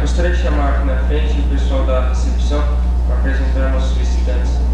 Gostaria de chamar aqui na frente o pessoal da recepção para apresentar nossos visitantes.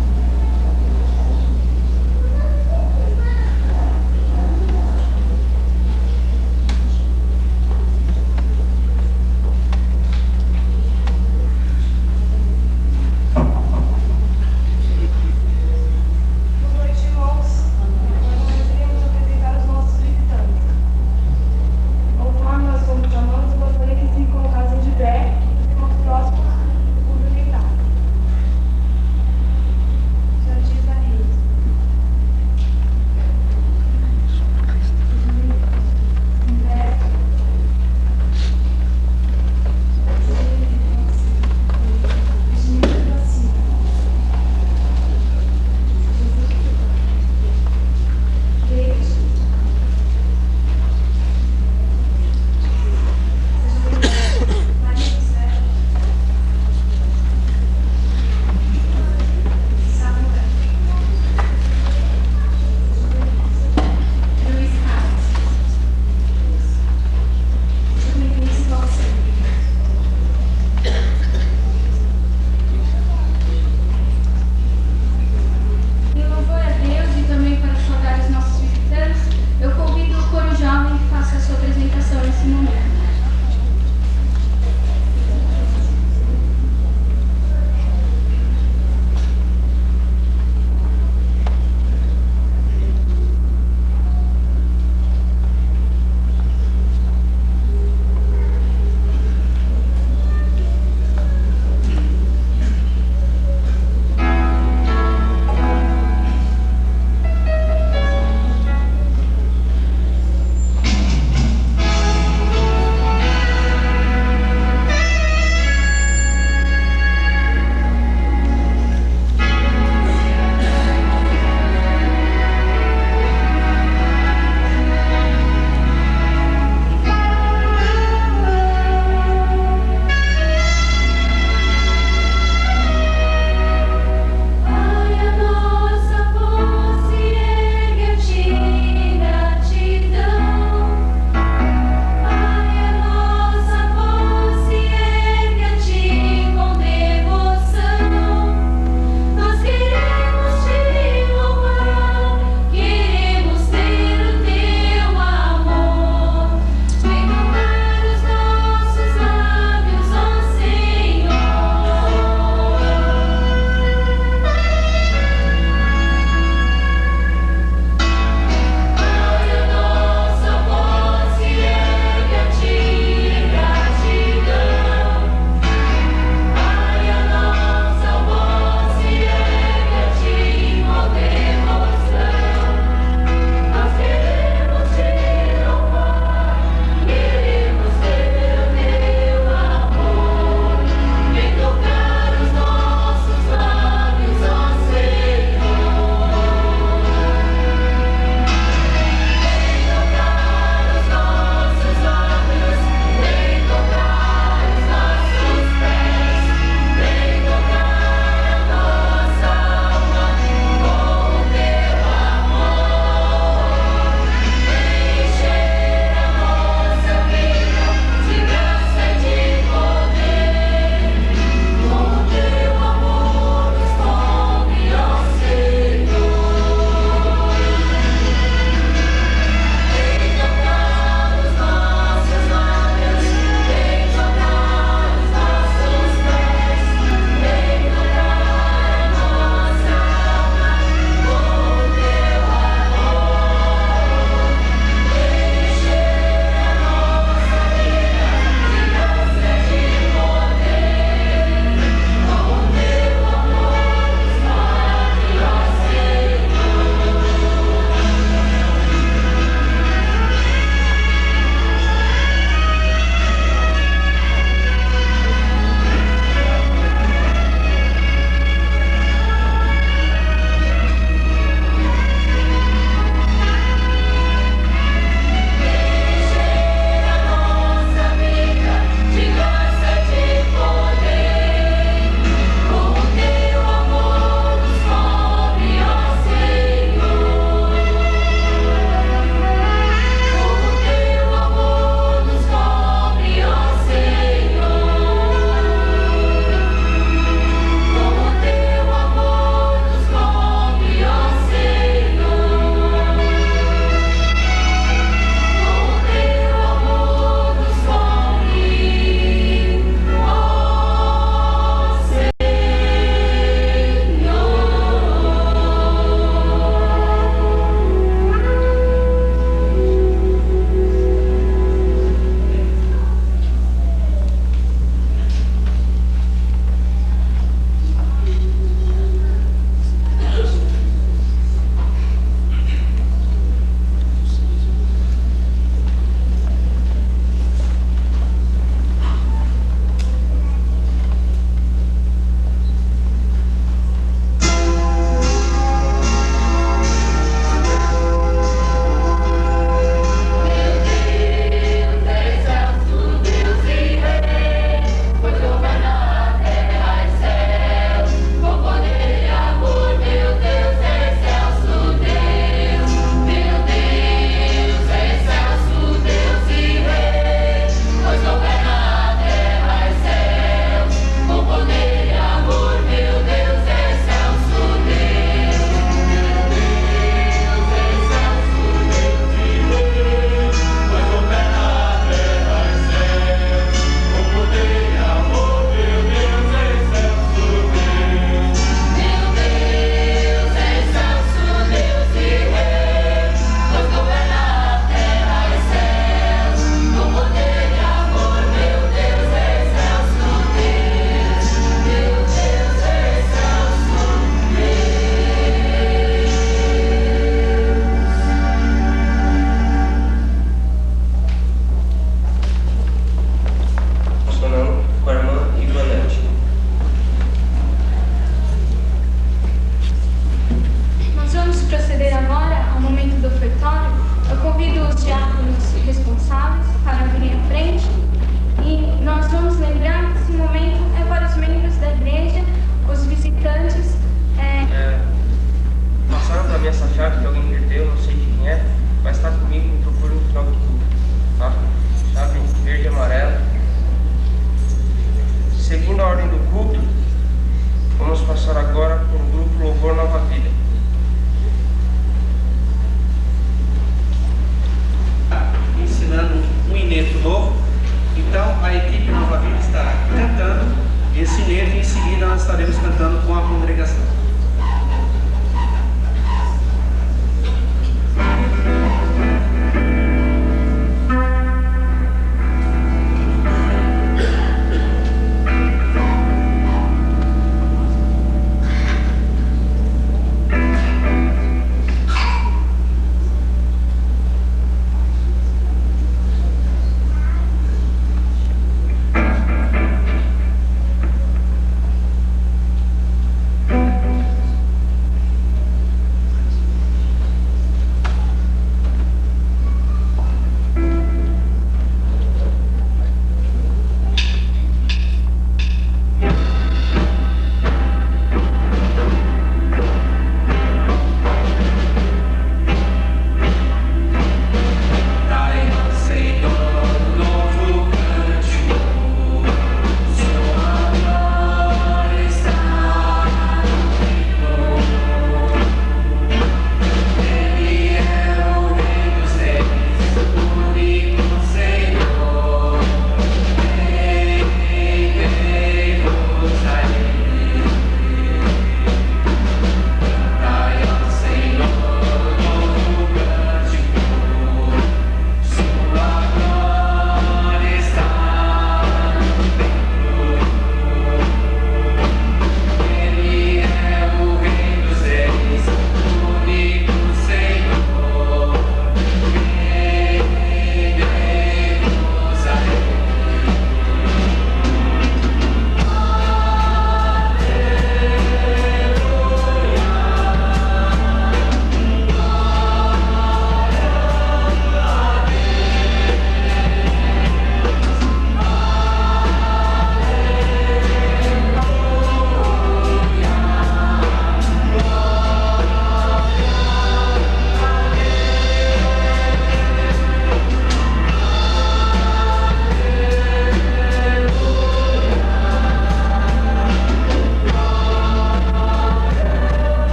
a equipe Nova Vida estará cantando esse hino e em seguida nós estaremos cantando com a congregação.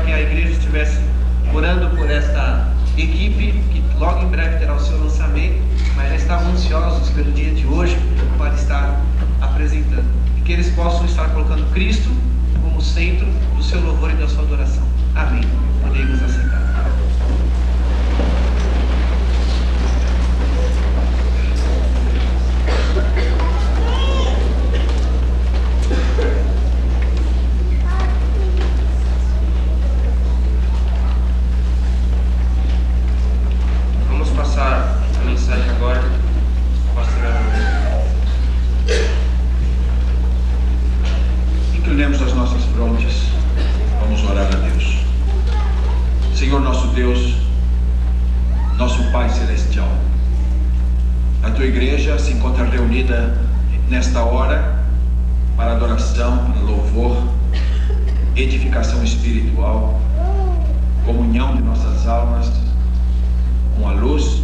que a igreja estivesse orando por esta equipe, que logo em breve terá o seu lançamento, mas já estavam ansiosos pelo dia de hoje para estar apresentando. E que eles possam estar colocando Cristo como centro do seu louvor e da sua adoração. Amém. Podemos aceitar. Vamos passar a mensagem agora. Inclinemos as nossas frontes, vamos orar a Deus. Senhor nosso Deus, nosso Pai Celestial, a Tua igreja se encontra reunida nesta hora para adoração, para louvor, edificação espiritual, comunhão de nossas almas com a luz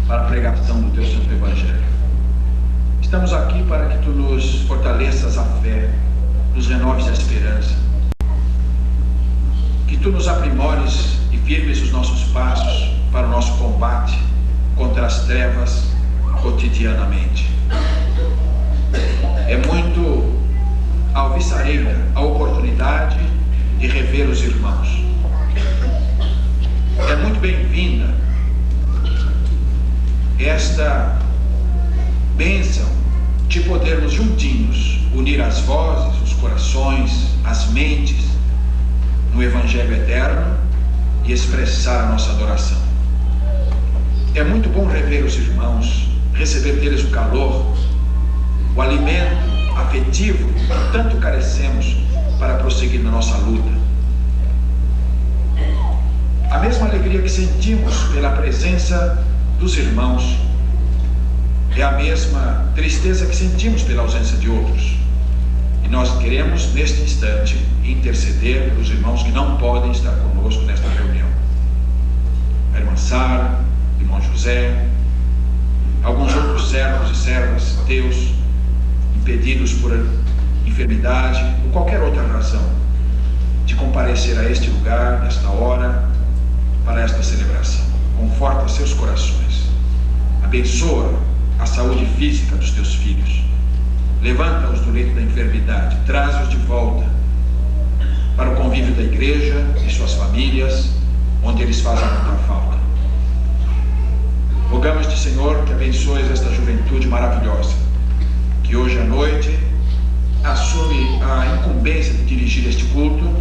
para a pregação do Teu Santo Evangelho. Estamos aqui para que Tu nos fortaleças a fé, nos renoves a esperança, que Tu nos aprimores e firmes os nossos passos para o nosso combate contra as trevas cotidianamente. É muito alvissareira a oportunidade de rever os irmãos. É muito bem-vinda esta bênção de podermos juntinhos unir as vozes, os corações, as mentes no Evangelho eterno e expressar a nossa adoração. É muito bom rever os irmãos, receber deles o calor, o alimento afetivo que tanto carecemos para prosseguir na nossa luta. A mesma alegria que sentimos pela presença dos irmãos é a mesma tristeza que sentimos pela ausência de outros. E nós queremos, neste instante, interceder pelos irmãos que não podem estar conosco nesta reunião. A irmã Sara, o irmão José, alguns outros servos e servas teus, impedidos por enfermidade ou qualquer outra razão de comparecer a este lugar, nesta hora, para esta celebração. Conforta seus corações, abençoa a saúde física dos teus filhos, levanta-os do leito da enfermidade, traz-os de volta para o convívio da igreja e suas famílias, onde eles fazem muita falta. Rogamos-te, Senhor, que abençoes esta juventude maravilhosa, que hoje à noite assume a incumbência de dirigir este culto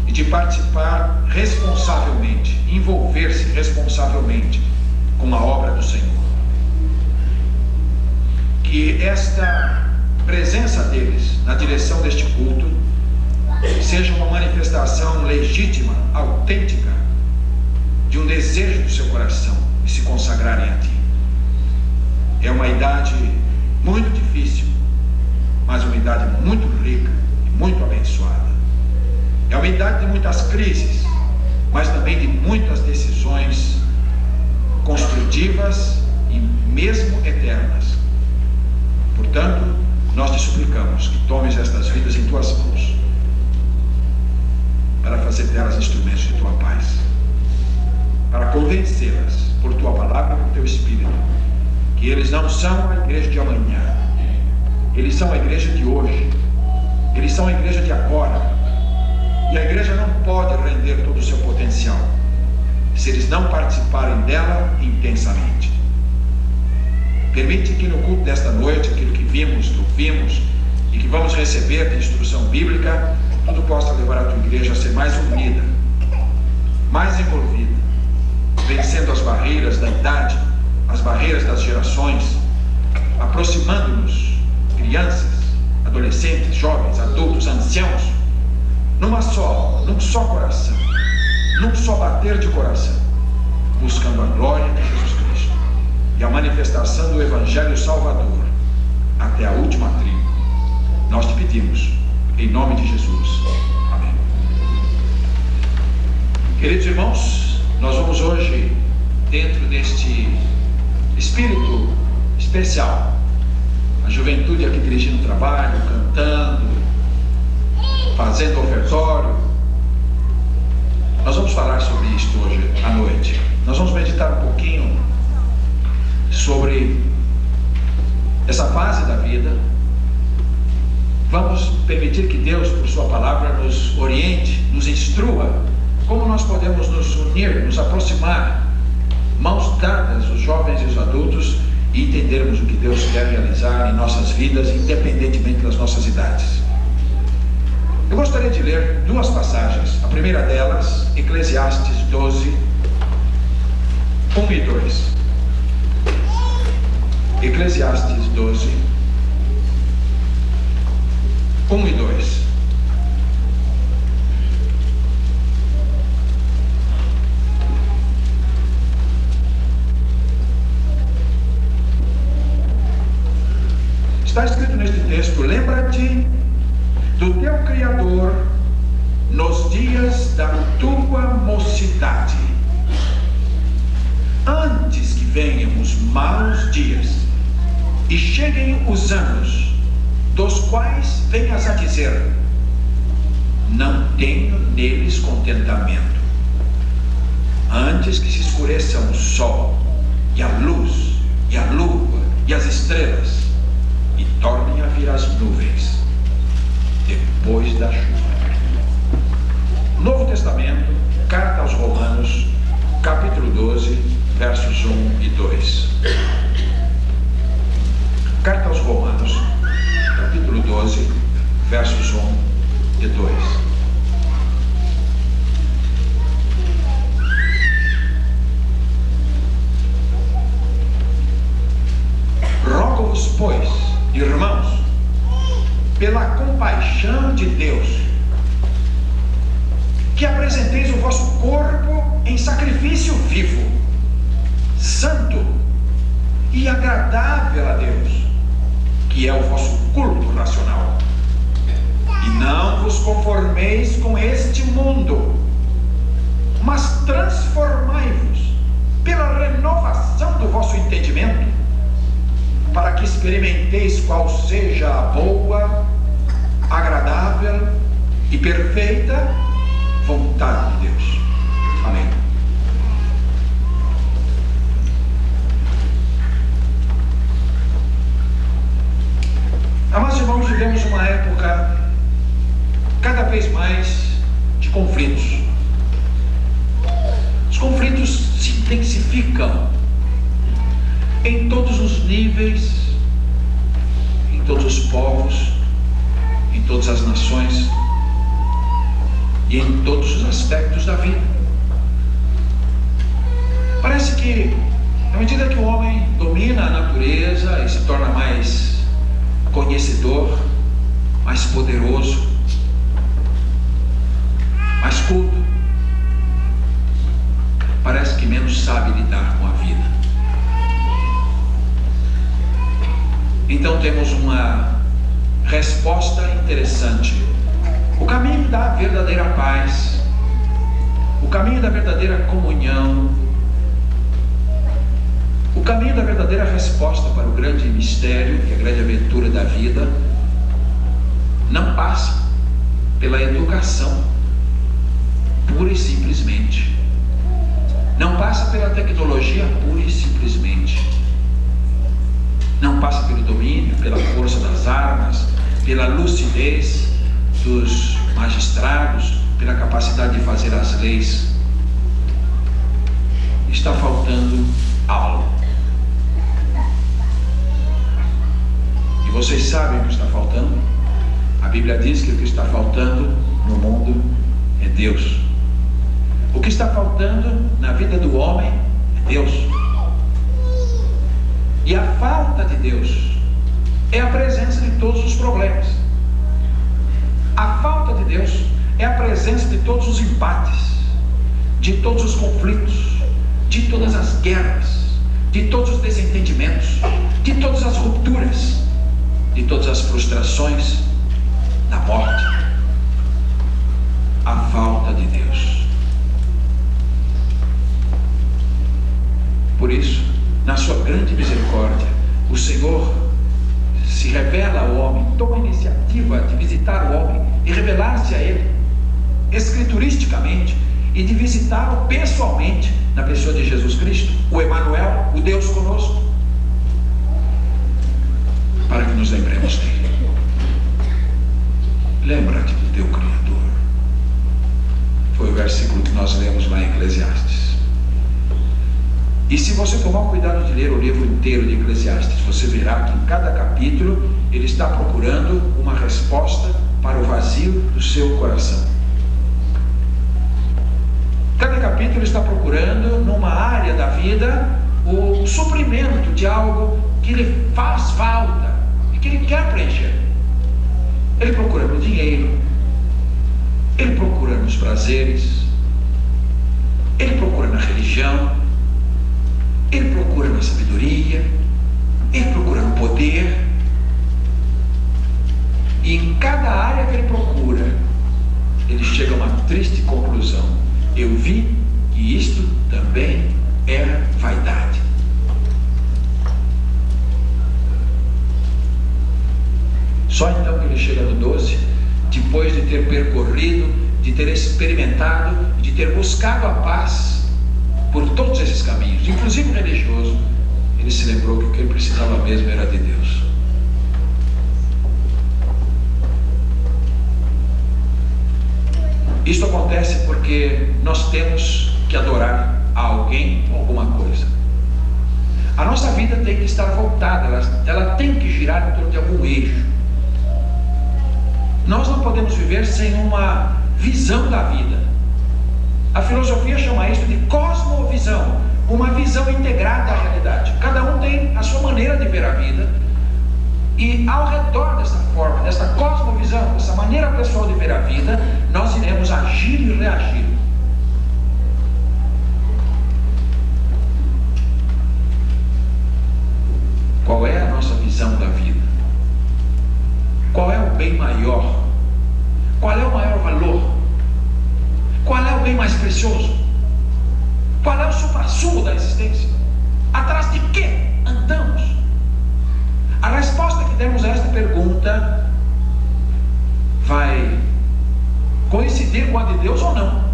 e de participar responsavelmente, envolver-se responsavelmente com a obra do Senhor. Que esta presença deles na direção deste culto seja uma manifestação legítima, autêntica, de um desejo do seu coração de se consagrarem a Ti. É uma idade muito difícil, mas uma idade muito rica e muito abençoada. É uma idade de muitas crises, mas também de muitas decisões construtivas e mesmo eternas. Portanto, nós te suplicamos que tomes estas vidas em Tuas mãos, para fazer delas instrumentos de Tua paz, para convencê-las por Tua palavra e por Teu Espírito, que eles não são a igreja de amanhã, eles são a igreja de hoje, eles são a igreja de agora, e a igreja não pode render todo o seu potencial se eles não participarem dela intensamente. Permite que no culto desta noite, aquilo que vimos, ouvimos e que vamos receber de instrução bíblica, tudo possa levar a Tua igreja a ser mais unida, mais envolvida, vencendo as barreiras da idade, as barreiras das gerações, aproximando-nos, crianças, adolescentes, jovens, adultos, anciãos, num só coração, num só bater de coração, buscando a glória de Jesus Cristo e a manifestação do Evangelho Salvador até a última tribo. Nós te pedimos, em nome de Jesus. Amém. Queridos irmãos, nós vamos hoje, dentro deste espírito especial, a juventude aqui dirigindo o trabalho, cantando, fazendo ofertório, Nós vamos falar sobre isto hoje à noite. Nós vamos meditar um pouquinho sobre essa fase da vida. Vamos permitir que Deus, por sua palavra, nos oriente, nos instrua como nós podemos nos unir, nos aproximar, mãos dadas, os jovens e os adultos, e entendermos o que Deus quer realizar em nossas vidas, independentemente das nossas idades. Eu gostaria de ler duas passagens. A primeira delas, Eclesiastes 12, 1 e 2. Eclesiastes 12, 1 e 2. Está escrito neste texto: lembra-te do teu Criador nos dias da tua mocidade, antes que venham os maus dias e cheguem os anos, dos quais venhas a dizer: não tenho neles contentamento. Antes que se escureça o sol, e a luz, e a lua, e as estrelas, e tornem a vir as nuvens, depois da chuva. Novo Testamento, carta aos Romanos, capítulo 12, versos 1 e 2. Carta aos Romanos, capítulo 12, versos 1 e 2. Rogo-vos, pois, irmãos, pela compaixão de Deus, que apresenteis o vosso corpo em sacrifício vivo, santo e agradável a Deus, que é o vosso culto racional. E não vos conformeis com este mundo, mas transformai-vos pela renovação do vosso entendimento, para que experimenteis qual seja a boa, agradável e perfeita vontade de Deus. Amém. Amados irmãos, vivemos uma época cada vez mais de conflitos. Os conflitos se intensificam em todos os níveis, em todos os povos, em todas as nações e em todos os aspectos da vida. Parece que, à medida que o homem domina a natureza e se torna mais conhecedor, mais poderoso, mais culto, parece que menos sabe lidar com a vida. Então temos uma resposta interessante. O caminho da verdadeira paz, o caminho da verdadeira comunhão, o caminho da verdadeira resposta para o grande mistério, que é a grande aventura da vida, não passa pela educação, pura e simplesmente. Não passa pela tecnologia, pura e simplesmente. Não passa pelo domínio, pela força das armas, pela lucidez dos magistrados, pela capacidade de fazer as leis. Está faltando algo. E vocês sabem o que está faltando? A Bíblia diz que o que está faltando no mundo é Deus. O que está faltando na vida do homem é Deus. E a falta de Deus é a presença de todos os problemas. A falta de Deus é a presença de todos os empates, de todos os conflitos, de todas as guerras, de todos os desentendimentos, de todas as rupturas, de todas as frustrações, da morte. A falta de Deus. Por isso, na sua grande misericórdia, o Senhor se revela ao homem, toma a iniciativa de visitar o homem e revelar-se a ele, escrituristicamente, e de visitá-lo pessoalmente na pessoa de Jesus Cristo, o Emanuel, o Deus conosco, para que nos lembremos dele. Lembra-te do teu Criador. Foi o versículo que nós lemos lá em Eclesiastes. E se você tomar o cuidado de ler o livro inteiro de Eclesiastes, você verá que em cada capítulo ele está procurando uma resposta para o vazio do seu coração. Cada capítulo está procurando, numa área da vida, o suprimento de algo que lhe faz falta e que ele quer preencher. Ele procura no dinheiro, ele procura nos prazeres, ele procura na religião, ele procura na sabedoria, ele procura no poder. E em cada área que ele procura, ele chega a uma triste conclusão: eu vi que isto também era vaidade. Só então que ele chega no 12, depois de ter percorrido, de ter experimentado, de ter buscado a paz por todos esses caminhos, inclusive religioso, ele se lembrou que o que ele precisava mesmo era de Deus. Isto acontece porque nós temos que adorar a alguém ou alguma coisa. A nossa vida tem que estar voltada, ela tem que girar em torno de algum eixo. Nós não podemos viver sem uma visão da vida. A filosofia chama isso de cosmovisão, uma visão integrada à realidade. Cada um tem a sua maneira de ver a vida, e ao redor dessa forma, dessa cosmovisão, dessa maneira pessoal de ver a vida, nós iremos agir e reagir. Qual é a nossa visão da vida? Qual é o bem maior? Qual é o maior valor? Qual é o bem mais precioso? Qual é o suprassumo da existência? Atrás de que andamos? A resposta que demos a esta pergunta vai coincidir com a de Deus ou não?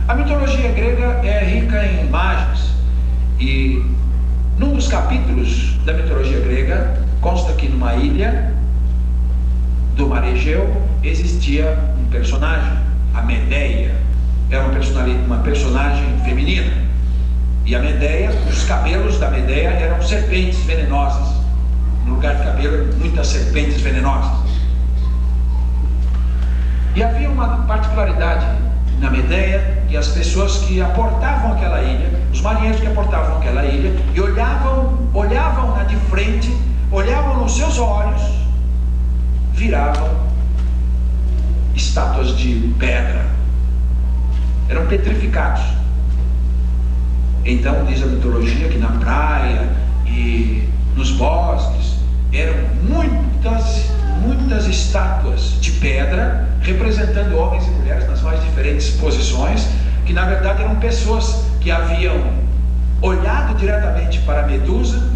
A mitologia grega é rica em imagens, e num dos capítulos da mitologia grega consta que numa ilha do mar Egeu existia um personagem, a Medeia. Era uma personagem feminina. E a Medeia, os cabelos da Medeia eram serpentes venenosas. No lugar de cabelo, muitas serpentes venenosas. E havia uma particularidade na Medeia, que as pessoas que aportavam aquela ilha, os marinheiros que aportavam aquela ilha, e olhavam-na de frente, olhavam nos seus olhos, viravam estátuas de pedra. Eram petrificados. Então diz a mitologia que na praia e nos bosques eram muitas estátuas de pedra representando homens e mulheres nas mais diferentes posições, que na verdade eram pessoas que haviam olhado diretamente para a Medusa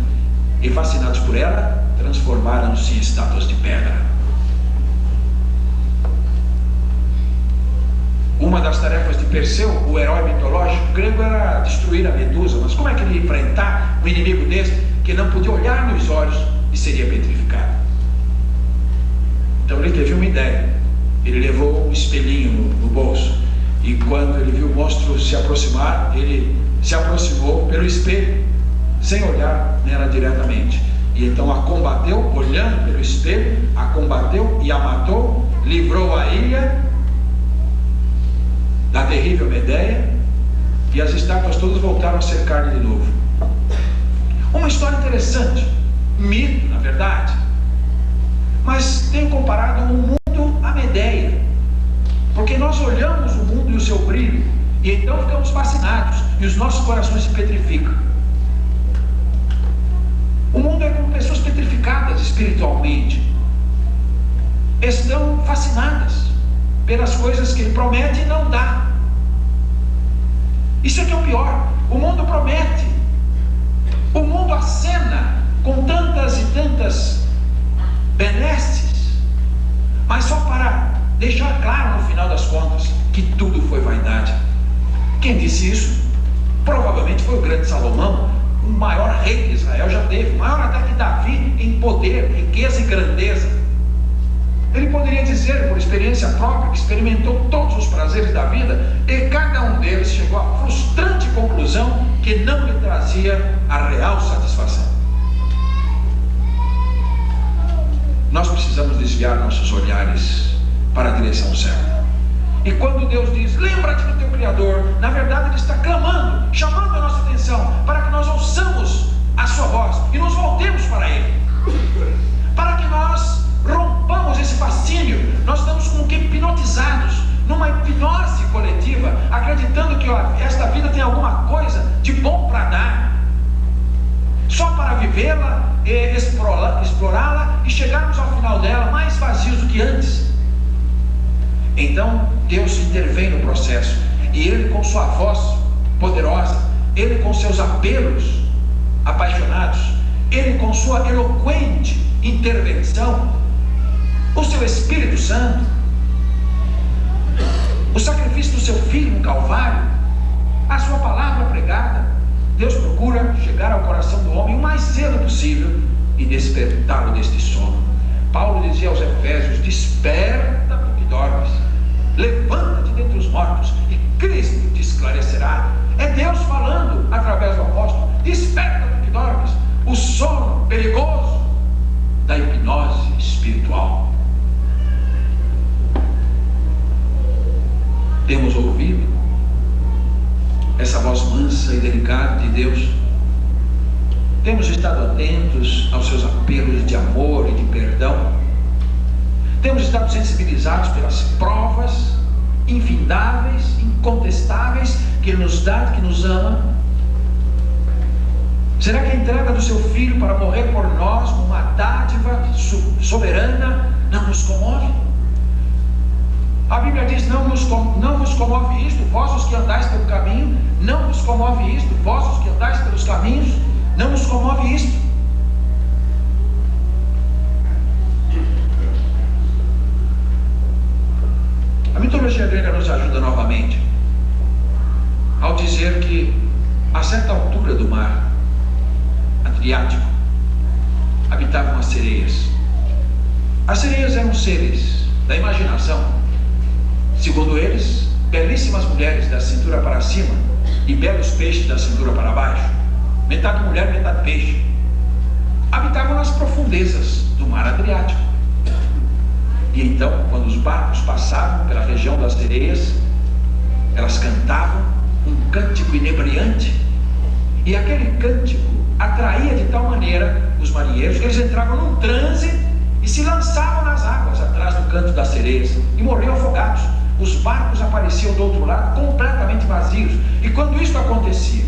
e, fascinados por ela, transformaram-se em estátuas de pedra. Uma das tarefas de Perseu, o herói mitológico grego, era destruir a Medusa. Mas como é que ele ia enfrentar um inimigo desse que não podia olhar nos olhos e seria petrificado? Então ele teve uma ideia. Ele levou um espelhinho no bolso, e quando ele viu o monstro se aproximar, ele se aproximou pelo espelho, sem olhar nela diretamente. E então a combateu, olhando pelo espelho, a combateu e a matou, livrou a ilha da terrível Medeia, e as estátuas todas voltaram a ser carne de novo. Uma história interessante, mito na verdade, mas tenho comparado o mundo à Medeia, porque nós olhamos o mundo e o seu brilho, e então ficamos fascinados, e os nossos corações se petrificam. O mundo é como pessoas petrificadas espiritualmente, estão fascinadas pelas coisas que ele promete e não dá. Isso é que é o pior. O mundo promete, o mundo acena com tantas e tantas benesses, mas só para deixar claro no final das contas que tudo foi vaidade. Quem disse isso? Provavelmente foi o grande Salomão, o maior rei que Israel já teve, maior até que Davi em poder, riqueza e grandeza. Ele poderia dizer, por experiência própria, que experimentou todos os prazeres da vida, e cada um deles chegou à frustrante conclusão que não lhe trazia a real satisfação. Nós precisamos desviar nossos olhares para a direção certa. E quando Deus diz, lembra-te do teu Criador, na verdade Ele está clamando, chamando a nossa atenção, para que nós ouçamos a sua voz e nos voltemos para Ele, para que nós rompamos esse fascínio. Nós estamos como que hipnotizados, numa hipnose coletiva, acreditando que esta vida tem alguma coisa de bom para dar, só para vivê-la, explorá-la e chegarmos ao final dela mais vazios do que antes. Então Deus intervém no processo, e Ele com sua voz poderosa, Ele com seus apelos apaixonados, Ele com sua eloquente intervenção, o seu Espírito Santo, o sacrifício do seu Filho no Calvário, a sua palavra pregada, Deus procura chegar ao coração do homem o mais cedo possível e despertá-lo deste sono. Paulo dizia aos Efésios, desperta porque dormes, levanta-te dentre os mortos e Cristo te esclarecerá. É Deus falando através do apóstolo, desperta porque dormes, o sono perigoso da hipnose espiritual. Temos ouvido essa voz mansa e delicada de Deus? Temos estado atentos aos seus apelos de amor e de perdão? Temos estado sensibilizados pelas provas infindáveis, incontestáveis que Ele nos dá, que nos ama? Será que a entrega do seu Filho para morrer por nós, uma dádiva soberana, não nos comove? A Bíblia diz, não vos comove isto, vós os que andais pelo caminho, não vos comove isto, vós os que andais pelos caminhos, não vos comove isto. A mitologia grega nos ajuda novamente ao dizer que a certa altura do mar Adriático habitavam as sereias. As sereias eram seres da imaginação, segundo eles, belíssimas mulheres da cintura para cima e belos peixes da cintura para baixo, metade mulher, metade peixe. Habitavam nas profundezas do mar Adriático. E então, quando os barcos passavam pela região das sereias, elas cantavam um cântico inebriante, e aquele cântico atraía de tal maneira os marinheiros que eles entravam num transe e se lançavam nas águas atrás do canto das sereias e morriam afogados. Os barcos apareciam do outro lado completamente vazios, e quando isso acontecia,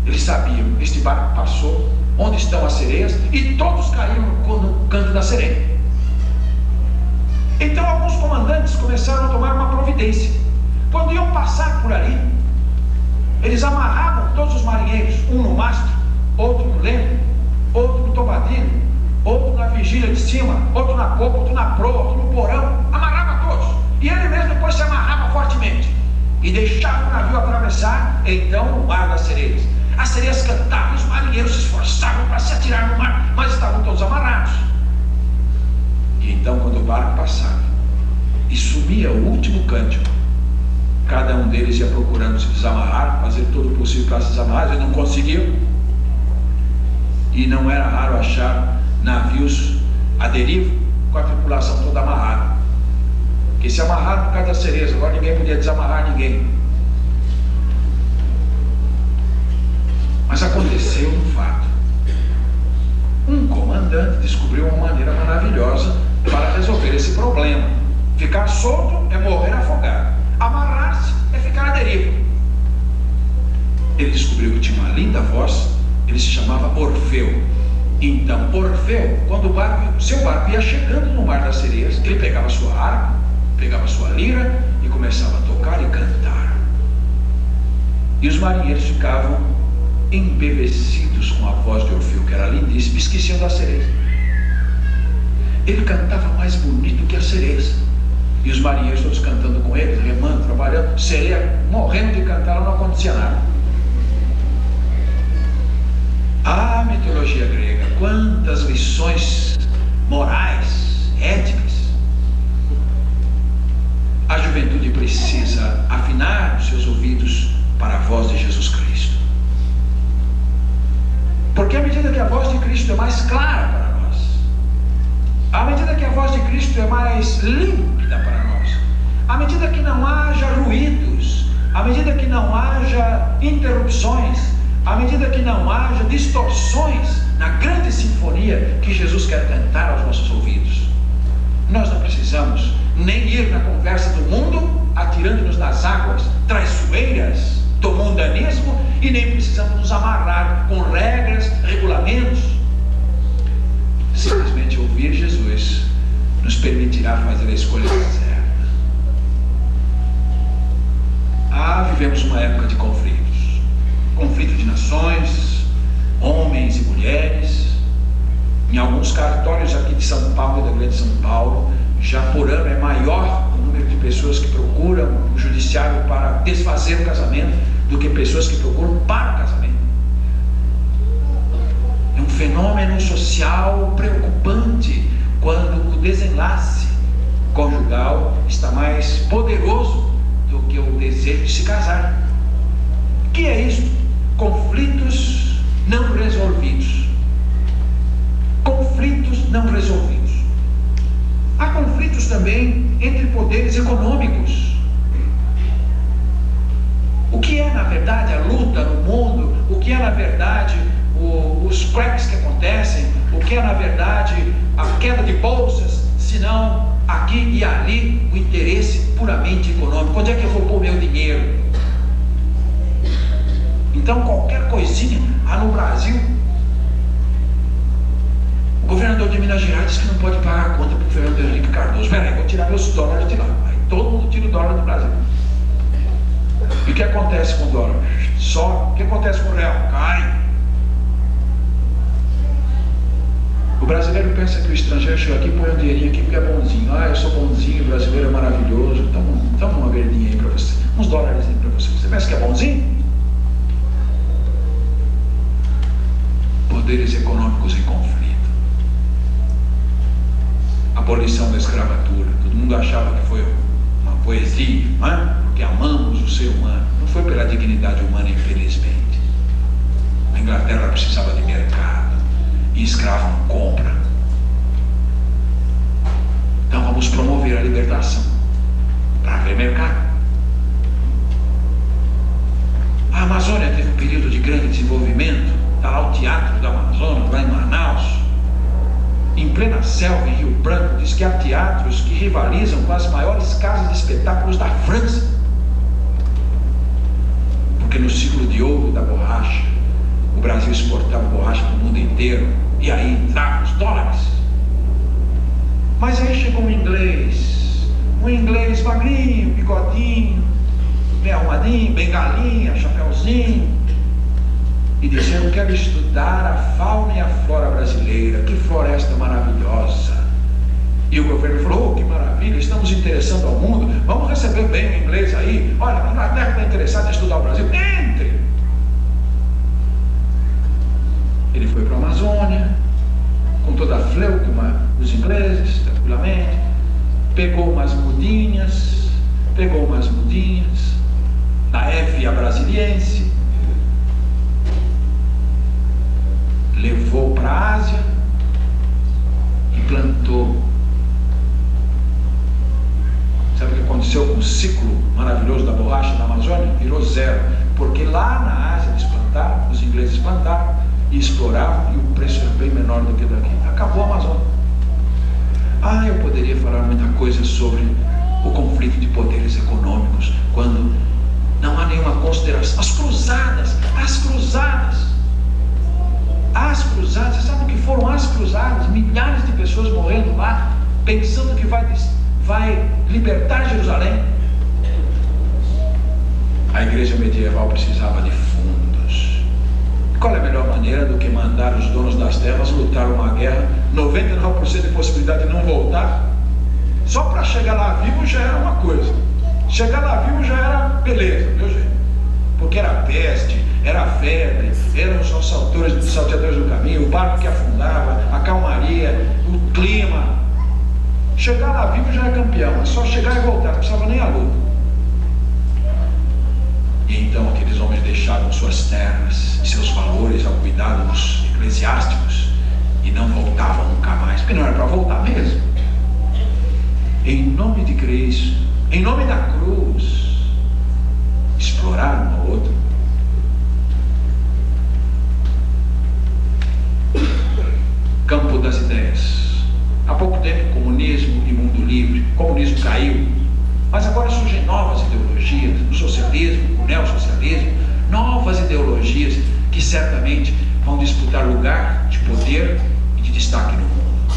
eles sabiam, este barco passou onde estão as sereias, e todos caíram no canto da sereia. Então alguns comandantes começaram a tomar uma providência. Quando iam passar por ali, eles amarravam todos os marinheiros, um no mastro, outro no leme, outro no tombadilho, outro na vigília de cima, outro na popa, outro na proa, outro no porão, amarrava todos, e ele mesmo depois se amarrava fortemente e deixava o navio atravessar então o mar das sereias. As sereias cantavam, os marinheiros se esforçavam para se atirar no mar, mas estavam todos amarrados. E então, quando o barco passava e sumia o último cântico, cada um deles ia procurando se desamarrar, fazer todo o possível para se desamarrar, eles não conseguiam. E não era raro achar navios a deriva com a tripulação toda amarrada, que se amarraram por causa das sereias, agora ninguém podia desamarrar ninguém. Mas aconteceu um fato. Um comandante descobriu uma maneira maravilhosa para resolver esse problema. Ficar solto é morrer afogado, amarrar-se é ficar à deriva. Ele descobriu que tinha uma linda voz, ele se chamava Orfeu. Então Orfeu, quando seu barco ia chegando no mar das sereias, ele pegava sua harpa, pegava sua lira e começava a tocar e cantar. E os marinheiros ficavam embevecidos com a voz de Orfeu, que era lindíssima, esqueciam das sereias. Ele cantava mais bonito que as sereias, e E os marinheiros todos cantando com eles, remando, trabalhando, sereia morrendo de cantar, não acontecia nada. A mitologia grega, quantas lições morais, éticas. A juventude precisa afinar os seus ouvidos para a voz de Jesus Cristo. Porque à medida que a voz de Cristo é mais clara para nós, à medida que a voz de Cristo é mais límpida para nós, à medida que não haja ruídos, à medida que não haja interrupções, à medida que não haja distorções na grande sinfonia que Jesus quer cantar aos nossos ouvidos, nós não precisamos nem ir na conversa do mundo, atirando-nos nas águas traiçoeiras do mundanismo, e nem precisamos nos amarrar com regras, regulamentos. Simplesmente ouvir Jesus nos permitirá fazer a escolha certa. Vivemos uma época de conflitos. Conflito de nações, homens e mulheres. Em alguns cartórios aqui de São Paulo, da grande São Paulo, já por ano é maior o número de pessoas que procuram o judiciário para desfazer o casamento do que pessoas que procuram para o casamento. É um fenômeno social preocupante quando o desenlace conjugal está mais poderoso do que o desejo de se casar. O que é isto? Conflitos não resolvidos. Conflitos não resolvidos. Há conflitos também entre poderes econômicos. O que é na verdade a luta no mundo? O que é na verdade os cracks que acontecem? O que é na verdade a queda de bolsas? Senão aqui e ali o interesse puramente econômico. Onde é que eu vou pôr meu dinheiro? Então qualquer coisinha, no Brasil, o governador de Minas Gerais disse que não pode pagar a conta para o Fernando Henrique Cardoso. Peraí, vou tirar meus dólares de lá. Aí todo mundo tira o dólar do Brasil. E o que acontece com o dólar? Sobe. O que acontece com o real? Cai. O brasileiro pensa que o estrangeiro chega aqui e põe um dinheirinho aqui porque é bonzinho. Eu sou bonzinho, o brasileiro é maravilhoso. Toma uma verdinha aí para você. Uns dólares aí para você. Você pensa que é bonzinho? Poderes econômicos em conflito. Abolição da escravatura. Todo mundo achava que foi uma poesia, não é? Porque amamos o ser humano. Não foi pela dignidade humana, infelizmente. A Inglaterra precisava de mercado. E escravo não compra. Então vamos promover a libertação para haver mercado. A Amazônia teve um período de grande desenvolvimento. Está lá o Teatro do Amazonas, lá em Manaus. Em plena selva, em Rio Branco, diz que há teatros que rivalizam com as maiores casas de espetáculos da França. Porque no ciclo de ouro da borracha, o Brasil exportava borracha para o mundo inteiro, e aí entravam os dólares. Mas aí chegou um inglês magrinho, bigodinho, bem arrumadinho, bengalinha, chapéuzinho, e disse: eu quero estudar a fauna e a flora brasileira. Que floresta maravilhosa. E o governo falou: que maravilha, estamos interessando ao mundo, vamos receber bem o inglês aí. Olha, a Inglaterra está interessada em estudar o Brasil, entre. Ele foi para a Amazônia com toda a fleuma dos ingleses, tranquilamente, pegou umas mudinhas da Évia brasiliense, levou para a Ásia e plantou. Sabe o que aconteceu com o ciclo maravilhoso da borracha na Amazônia? Virou zero, porque lá na Ásia eles plantaram, os ingleses plantaram e exploravam, e o preço era bem menor do que daqui. Acabou a Amazônia. Eu poderia falar muita coisa sobre o conflito de poderes econômicos, quando não há nenhuma consideração. As cruzadas, você sabe o que foram as cruzadas? Milhares de pessoas morrendo lá, pensando que vai libertar Jerusalém. A igreja medieval precisava de fundos. Qual é a melhor maneira do que mandar os donos das terras lutar uma guerra, 99% de possibilidade de não voltar? Só para chegar lá vivo já é Chegar navio já era beleza, viu gente? Porque era peste, era febre, eram os salteadores do caminho, o barco que afundava, a calmaria, o clima. Chegar navio já era campeão, é só chegar e voltar, não precisava nem a luta. E então aqueles homens deixaram suas terras e seus valores ao cuidado dos eclesiásticos e não voltavam nunca mais, porque não era para voltar mesmo. Em nome de Cristo, em nome da cruz, explorar um ao outro. Campo das ideias. Há pouco tempo, comunismo e mundo livre. O comunismo caiu, mas agora surgem novas ideologias, o socialismo, o neossocialismo, novas ideologias que certamente vão disputar lugar de poder e de destaque no mundo.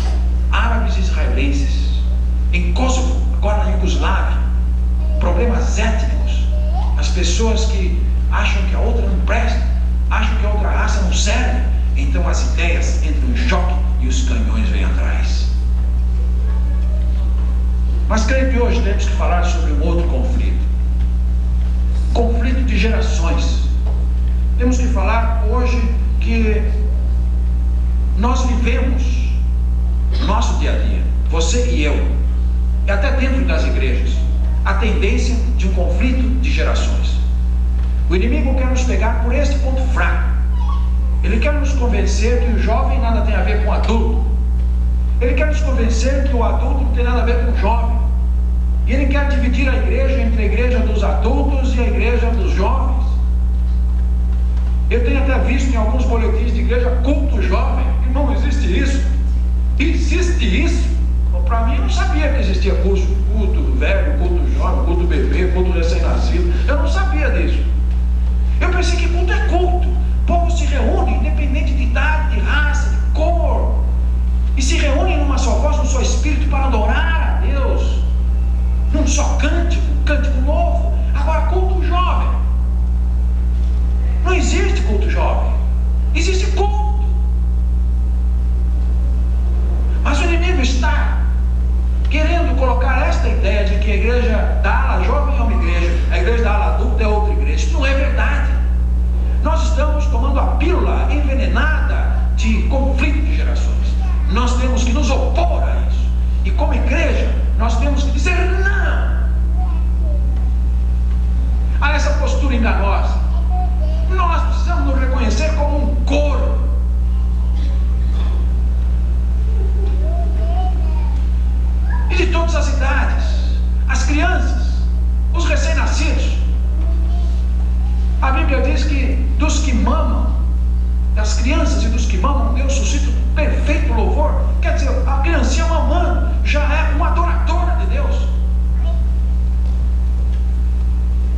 Árabes e israelenses, em Kosovo, agora na Iugoslávia, problemas étnicos, as pessoas que acham que a outra não presta, acham que a outra raça não serve, então as ideias entram em choque e os canhões vêm atrás. Mas creio que hoje temos que falar sobre um outro conflito, conflito de gerações. Temos que falar hoje que nós vivemos no nosso dia a dia, você e eu, e até dentro das igrejas, a tendência de um conflito de gerações. O inimigo quer nos pegar por este ponto fraco. Ele quer nos convencer que o jovem nada tem a ver com o adulto. Ele quer nos convencer que o adulto não tem nada a ver com o jovem. E ele quer dividir a igreja entre a igreja dos adultos e a igreja dos jovens. Eu tenho até visto em alguns boletins de igreja culto jovem. Irmão, existe isso? Existe isso? Para mim, eu não sabia que existia culto velho, culto jovem, culto bebê, culto recém-nascido. Eu não sabia disso. Eu pensei que culto é culto. O povo se reúne, independente de idade, de raça, de cor, e se reúne numa só voz, num só espírito, para adorar a Deus, num só cântico, cântico novo. Agora, culto jovem. Não existe culto jovem, existe culto. Mas o inimigo está querendo colocar esta ideia de que a igreja da ala jovem é uma igreja, a igreja da ala adulta é outra igreja. Isso não é verdade. Nós estamos tomando a pílula envenenada de conflito de gerações. Nós temos que nos opor a isso. E como igreja, nós temos que dizer não a essa postura enganosa. Nós precisamos nos reconhecer como um coro. E de todas as idades, as crianças, os recém-nascidos. A Bíblia diz que dos que mamam, das crianças e dos que mamam, Deus suscita um perfeito louvor. Quer dizer, a criancinha mamando já é uma adoradora de Deus.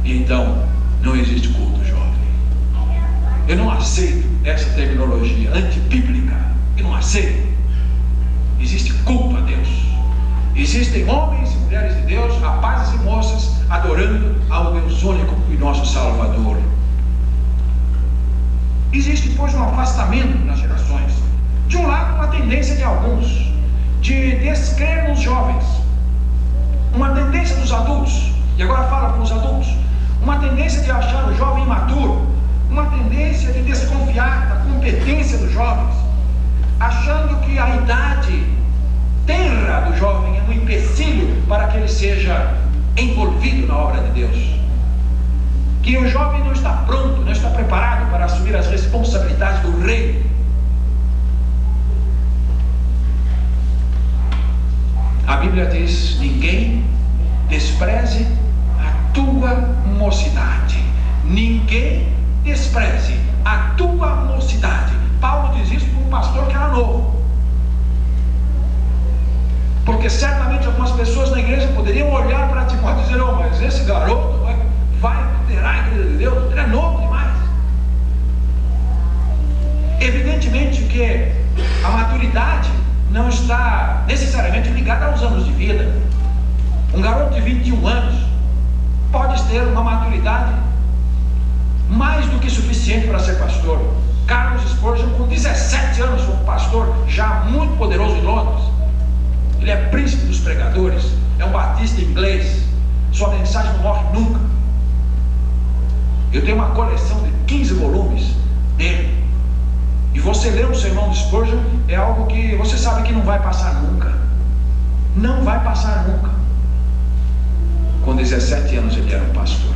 E então, não existe culto jovem. Eu não aceito essa terminologia antibíblica. Eu não aceito. Existe culto a Deus. Existem homens e mulheres de Deus, rapazes e moças, adorando ao Deus único e nosso Salvador. Existe, pois, um afastamento nas gerações. De um lado, uma tendência de alguns de descrer nos jovens, uma tendência dos adultos, e agora fala para os adultos, uma tendência de achar o jovem imaturo, uma tendência de desconfiar da competência dos jovens, achando que a idade tenra do jovem é um empecilho para que ele seja envolvido na obra de Deus, que o jovem não está pronto, não está preparado para assumir as responsabilidades do reino. A Bíblia diz: ninguém despreze a tua mocidade. Ninguém despreze a tua mocidade. Paulo diz isso para um pastor que era novo, porque certamente algumas pessoas na igreja poderiam olhar para Timóteo e dizer: oh, mas esse garoto vai liderar a igreja de Deus, ele é novo demais. Evidentemente que a maturidade não está necessariamente ligada aos anos de vida. Um garoto de 21 anos pode ter uma maturidade mais do que suficiente para ser pastor. Carlos Spurgeon, com 17 anos, foi um pastor já muito poderoso em Londres. Ele é príncipe dos pregadores, é um batista inglês. Sua mensagem não morre nunca. Eu tenho uma coleção de 15 volumes dele. E você ler o sermão de Spurgeon é algo que você sabe que não vai passar nunca. Não vai passar nunca. Com 17 anos ele era um pastor.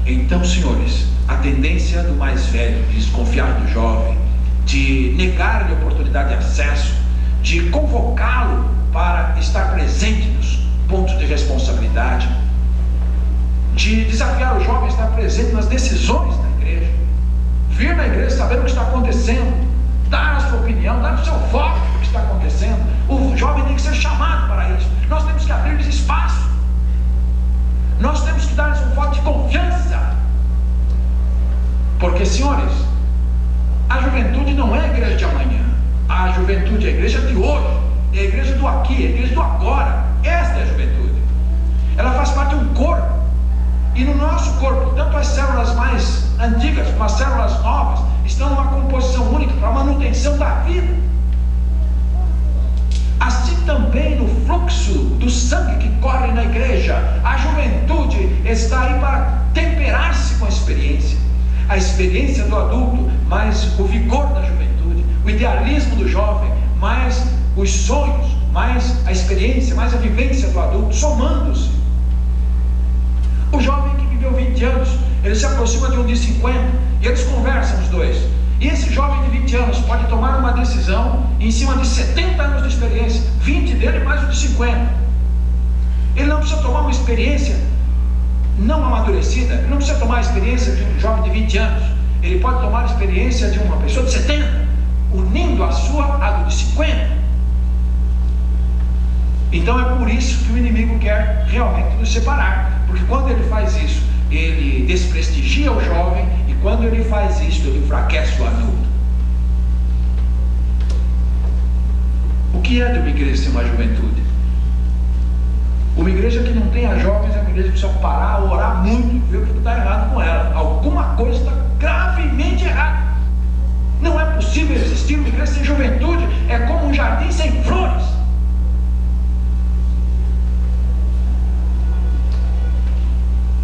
Então, senhores, a tendência do mais velho de desconfiar do jovem, de negar-lhe a oportunidade de acesso, de convocá-lo para estar presente nos pontos de responsabilidade, de desafiar o jovem a estar presente nas decisões da igreja, vir na igreja sabendo o que está acontecendo, dar a sua opinião, dar o seu voto do que está acontecendo. O jovem tem que ser chamado para isso. Nós temos que abrir-lhes espaço. Nós temos que dar-lhes um voto de confiança. Porque, senhores, a juventude não é a igreja de amanhã. A juventude é a igreja de hoje, é a igreja do aqui, é a igreja do agora. Esta é a juventude. Ela faz parte de um corpo. E no nosso corpo, tanto as células mais antigas como as células novas estão numa composição única para a manutenção da vida. Assim também no fluxo do sangue que corre na igreja, a juventude está aí para temperar-se com a experiência. A experiência do adulto, mais o vigor da juventude, o idealismo do jovem, mais os sonhos, mais a experiência, mais a vivência do adulto, somando-se. O jovem que viveu 20 anos, ele se aproxima de um de 50 e eles conversam os dois. E esse jovem de 20 anos pode tomar uma decisão em cima de 70 anos de experiência, 20 dele mais o de 50. Ele não precisa tomar uma experiência não amadurecida, ele não precisa tomar a experiência de um jovem de 20 anos, ele pode tomar a experiência de uma pessoa de 70, unindo a sua à do de 50. Então é por isso que o inimigo quer realmente nos separar, porque quando ele faz isso, ele desprestigia o jovem, e quando ele faz isso, ele enfraquece o adulto. O que é de uma igreja sem uma juventude? Uma igreja que não tenha jovens é uma igreja que precisa parar, orar muito e ver o que está errado com ela. Alguma coisa está gravemente errada. Não é possível existir uma igreja sem juventude. É como um jardim sem flores.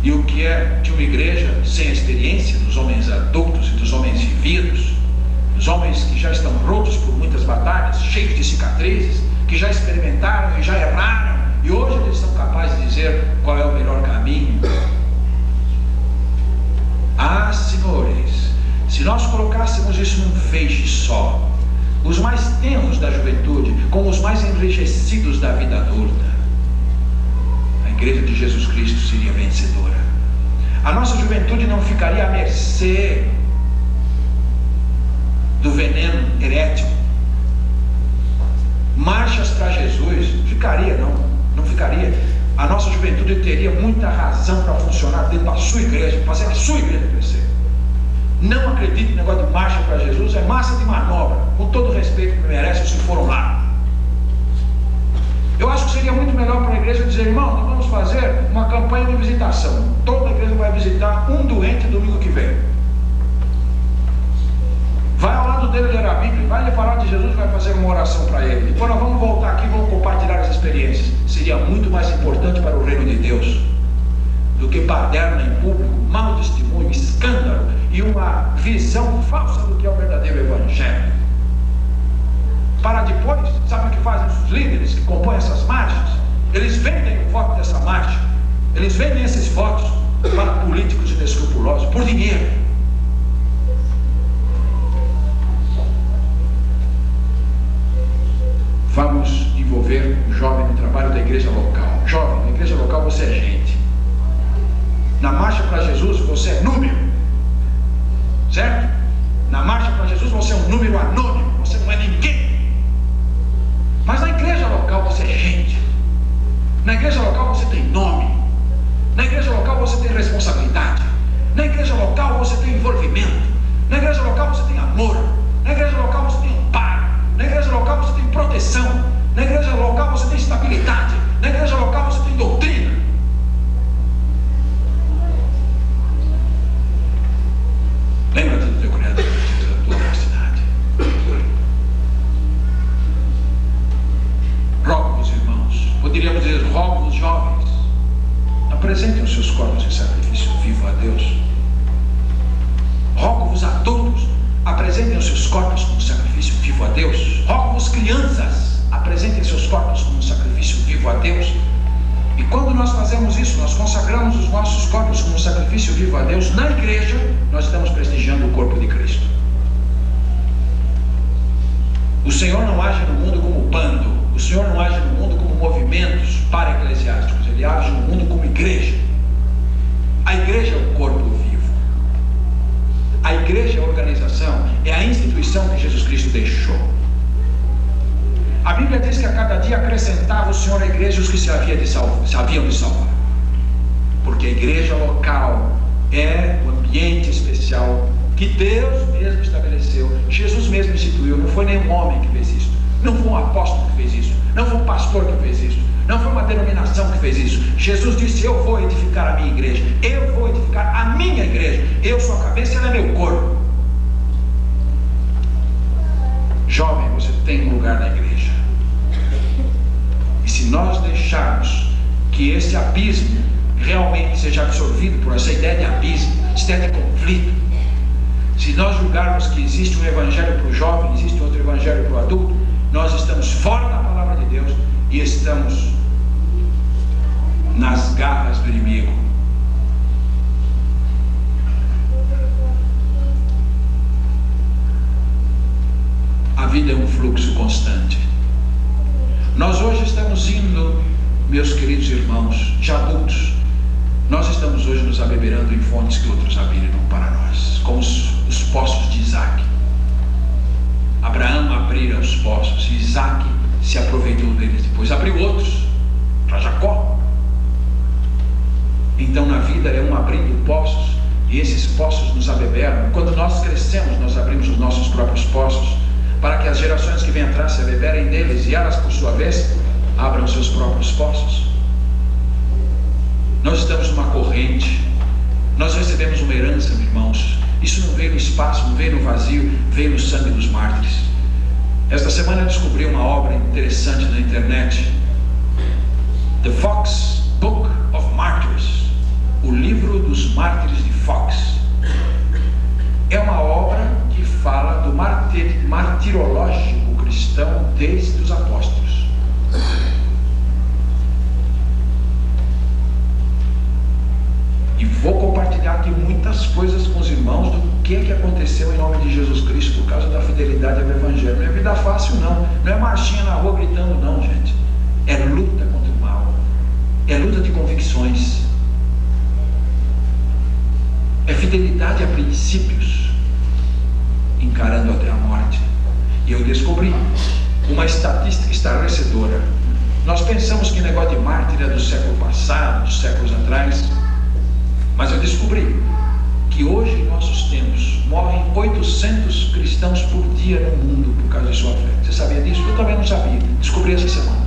E o que é de uma igreja sem a experiência dos homens adultos e dos homens vividos, dos homens que já estão rotos por muitas batalhas, cheios de cicatrizes, que já experimentaram e já erraram, e hoje eles são capazes de dizer qual é o melhor caminho? Ah, senhores, se nós colocássemos isso num feixe só, os mais tenros da juventude com os mais enrijecidos da vida adulta, a igreja de Jesus Cristo seria vencedora. A nossa juventude não ficaria à mercê do veneno herético. Marchas para Jesus, ficaria não ficaria. A nossa juventude teria muita razão para funcionar dentro da sua igreja, fazer a sua igreja crescer. Não acredite no negócio de marcha para Jesus, é massa de manobra, com todo o respeito que merece se foram lá. Eu acho que seria muito melhor para a igreja dizer: irmão, nós vamos fazer uma campanha de visitação. Toda a igreja vai visitar um doente domingo que vem. Vai ao lado dele ler a Bíblia, vai lhe falar de Jesus e vai fazer uma oração para ele. Depois nós vamos voltar aqui e vamos compartilhar as experiências. Seria muito mais importante para o reino de Deus do que baderna em público, mau testemunho, escândalo e uma visão falsa do que é o verdadeiro evangelho. Para depois, sabe o que fazem os líderes que compõem essas marchas? Eles vendem o voto dessa marcha, eles vendem esses votos para políticos inescrupulosos, por dinheiro. Vamos envolver o jovem no trabalho da igreja local. Jovem, na igreja local você é gente. Na marcha para Jesus você é número, certo? Na marcha para Jesus você é um número anônimo, você não é ninguém. Mas na igreja local você é gente. Na igreja local você tem nome. Na igreja local você tem responsabilidade. Na igreja local você tem envolvimento. Na igreja local você tem amor. Na igreja local você tem amparo. Na igreja local você tem proteção. Na igreja local você tem estabilidade. Na igreja local você tem doutrina. Lembra-te do teu criador, da tua universidade. Rogo, meus irmãos, poderíamos dizer rogo os jovens, apresentem os seus corpos em sacrifício vivo a Deus. Rogo-vos adultos, apresentem os seus corpos como sacrifício vivo a Deus. Rogo-vos crianças, apresentem seus corpos como sacrifício vivo a Deus. E quando nós fazemos isso, nós consagramos os nossos corpos como sacrifício vivo a Deus na igreja, nós estamos prestigiando o corpo de Cristo. O Senhor não age no mundo como bando, o Senhor não age no mundo como movimentos para-eclesiásticos, Ele age no mundo como igreja. A igreja é o corpo vivo. A igreja é a organização, é a instituição que Jesus Cristo deixou. A Bíblia diz que a cada dia acrescentava o Senhor à igreja os que se haviam de salvar. Porque a igreja local é o ambiente especial que Deus mesmo estabeleceu, Jesus mesmo instituiu. Não foi nenhum homem que fez isso, não foi um apóstolo que fez isso, não foi um pastor que fez isso, não foi uma denominação que fez isso. Jesus disse: eu vou edificar a minha igreja, eu vou edificar a minha igreja, eu sou a cabeça e ela é meu corpo. Jovem, você tem um lugar na igreja. E se nós deixarmos que esse abismo realmente seja absorvido por essa ideia de abismo, essa ideia de conflito, se nós julgarmos que existe um evangelho para o jovem, existe outro evangelho para o adulto, nós estamos fora da palavra de Deus e estamos nas garras do inimigo. A vida é um fluxo constante. Nós hoje estamos indo, meus queridos irmãos, de adultos, nós estamos hoje nos abeberando em fontes que outros abriram para nós, como os poços de Isaac. Abraão abriu os poços e Isaac se aproveitou deles, depois abriu outros para Jacó. Então na vida é um abrindo poços, e esses poços nos abeberam. Quando nós crescemos, nós abrimos os nossos próprios poços, para que as gerações que vêm atrás se abeberem deles, e elas por sua vez abram seus próprios poços. Nós estamos numa corrente, nós recebemos uma herança, meus irmãos. Isso não veio no espaço, não veio no vazio, veio no sangue dos mártires. Esta semana eu descobri uma obra interessante na internet, The Fox Book of Martyrs, o livro dos mártires de Fox. É uma obra que fala do martirológico cristão desde os apóstolos. E vou compartilhar aqui muitas coisas com os irmãos do que aconteceu em nome de Jesus Cristo por causa da fidelidade ao Evangelho. Não é vida fácil não, não é marchinha na rua gritando não, gente. É luta contra o mal, é luta de convicções, é fidelidade a princípios, encarando até a morte. E eu descobri uma estatística estarrecedora. Nós pensamos que o negócio de mártir é do século passado, dos séculos atrás, mas eu descobri que hoje, em nossos tempos, morrem 800 cristãos por dia no mundo por causa de sua fé. Você sabia disso? Eu também não sabia, descobri essa semana.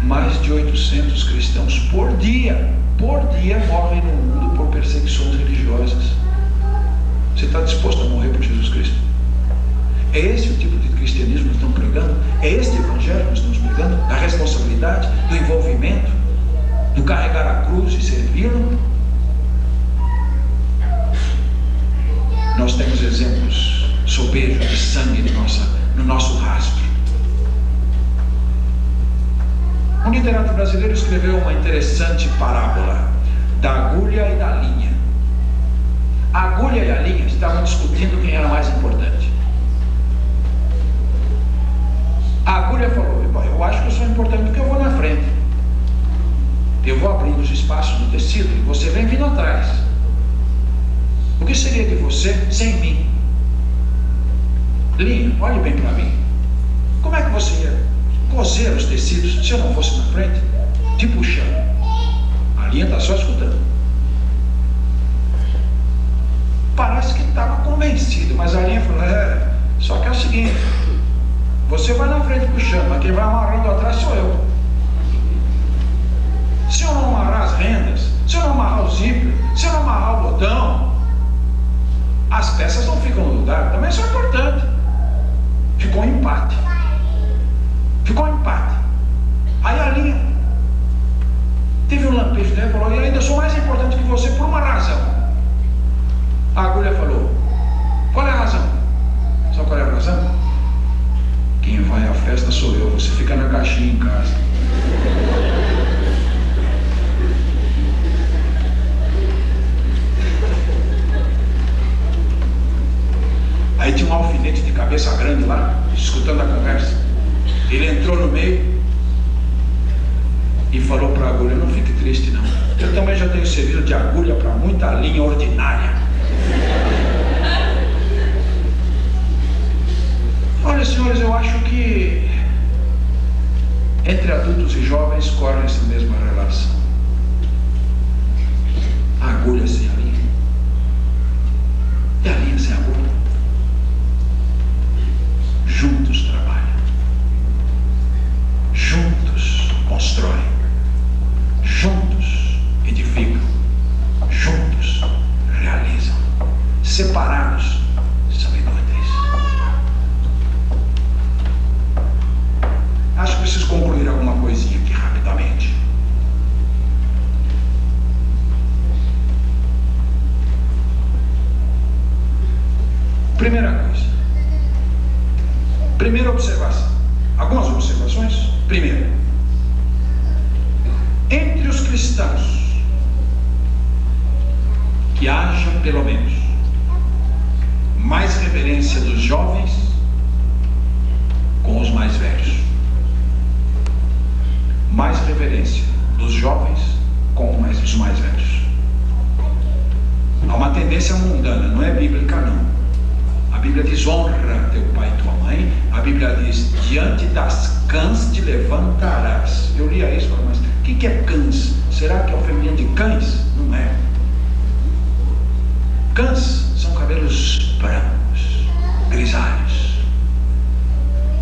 Mais de 800 cristãos por dia morrem no mundo por perseguições religiosas. Você está disposto a morrer por Jesus Cristo? É esse o tipo de cristianismo que nós estamos pregando? É este evangelho que nós estamos pregando? Da responsabilidade, do envolvimento, do carregar a cruz e servi-lo? Nós temos exemplos soberbos de sangue no nosso rastro. Um literato brasileiro escreveu uma interessante parábola da agulha e da linha. A agulha e a linha estavam discutindo quem era mais importante. A agulha falou: eu acho que eu sou importante porque eu vou na frente, eu vou abrindo os espaços no tecido e você vem vindo atrás. O que seria de você sem mim? Linha, olhe bem para mim. Como é que você ia coser os tecidos se eu não fosse na frente, te puxando? A linha está só escutando. Parece que estava convencido, mas a linha falou: só que é o seguinte, você vai na frente puxando, mas quem vai amarrando atrás sou eu. Se eu não amarrar as rendas, se eu não amarrar o zíper, se eu não amarrar o botão, as peças não ficam no lugar. Também isso é importante. Ficou um empate. Ficou um empate. Aí a linha teve um lampejo dela e falou: eu ainda sou mais importante que você por uma razão. A agulha falou: qual é a razão? Sabe qual é a razão? Quem vai à festa sou eu, você fica na caixinha em casa. Aí tinha um alfinete de cabeça grande lá, escutando a conversa. Ele entrou no meio e falou para a agulha: não fique triste não, eu também já tenho servido de agulha para muita linha ordinária. Olha, senhores, eu acho que entre adultos e jovens corre essa mesma relação. A agulha sem a linha e a linha sem a agulha. Juntos trabalham, juntos constroem, juntos edificam, juntos realizam. Separados são inúteis. Acho que preciso concluir alguma coisinha aqui rapidamente. Primeira coisa. Primeira observação. Algumas observações. Primeiro, entre os cristãos, que haja pelo menos mais reverência dos jovens com os mais velhos. Mais reverência dos jovens com os mais velhos. Há uma tendência mundana, não é bíblica não. A Bíblia diz: honra teu pai e tua mãe. A Bíblia diz: diante das cãs te levantarás. Eu lia isso, mas o que é cãs? Será que é o feminino de cães? Não é. Cãs são cabelos brancos, grisalhos.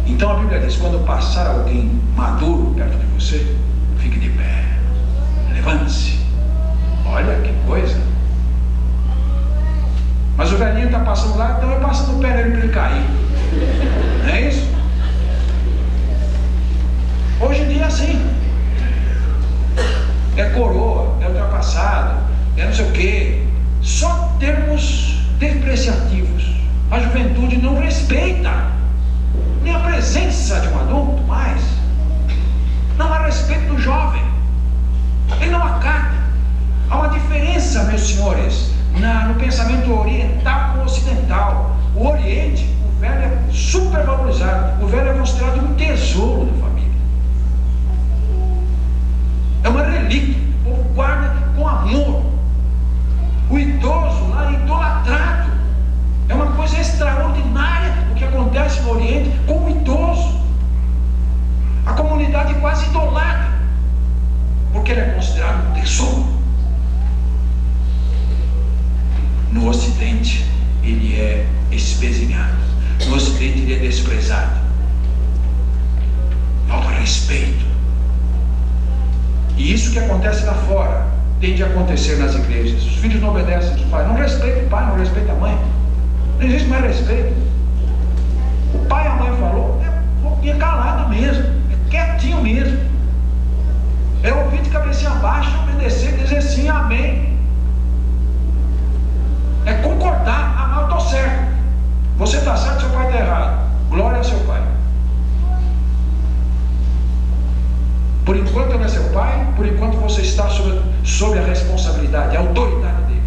Então a Bíblia diz: quando passar alguém maduro perto de você, fique de pé, levante-se. Olha que coisa. Mas o velhinho está passando lá, então eu passo no pé dele para ele cair. Não é isso? Hoje em dia é assim. É coroa, é ultrapassado, é não sei o quê. Só termos depreciativos. A juventude não respeita nem a presença de um adulto mais. Não há respeito do jovem. Ele não acata. Há uma diferença, meus senhores, no pensamento oriental com o ocidental. O Oriente, o velho é super valorizado. O velho é considerado um tesouro da família. É uma relíquia. O povo guarda com amor. O idoso lá é idolatrado. É uma coisa extraordinária o que acontece no Oriente com o idoso. A comunidade quase idolatra, porque ele é considerado um tesouro. No Ocidente ele é espezinhado. No Ocidente ele é desprezado. Falta respeito. E isso que acontece lá fora tende a acontecer nas igrejas. Os filhos não obedecem os pais. Não respeitam o pai, não respeitam a mãe. Não existe mais respeito. O pai e a mãe falou, é calado mesmo, é quietinho mesmo. É ouvir de cabecinha baixa, obedecer, dizer sim, amém. É concordar, eu estou certo. Você está certo, seu pai está errado. Glória ao seu pai. Por enquanto ele é seu pai, por enquanto você está sob a responsabilidade, a autoridade dele.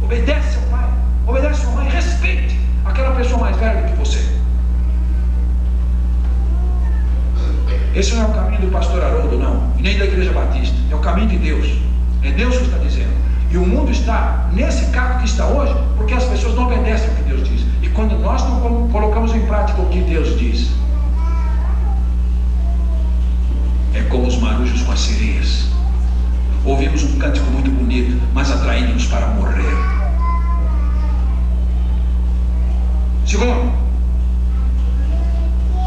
Obedece seu pai, obedece sua mãe, respeite aquela pessoa mais velha que você. Esse não é o caminho do pastor Haroldo, não, e nem da Igreja Batista. É o caminho de Deus. É Deus que está dizendo. E o mundo está nesse cargo que está hoje porque as pessoas não obedecem o que Deus diz. E quando nós não colocamos em prática o que Deus diz, é como os marujos com as sereias. Ouvimos um cântico muito bonito, mas atraindo-nos para morrer. Segundo,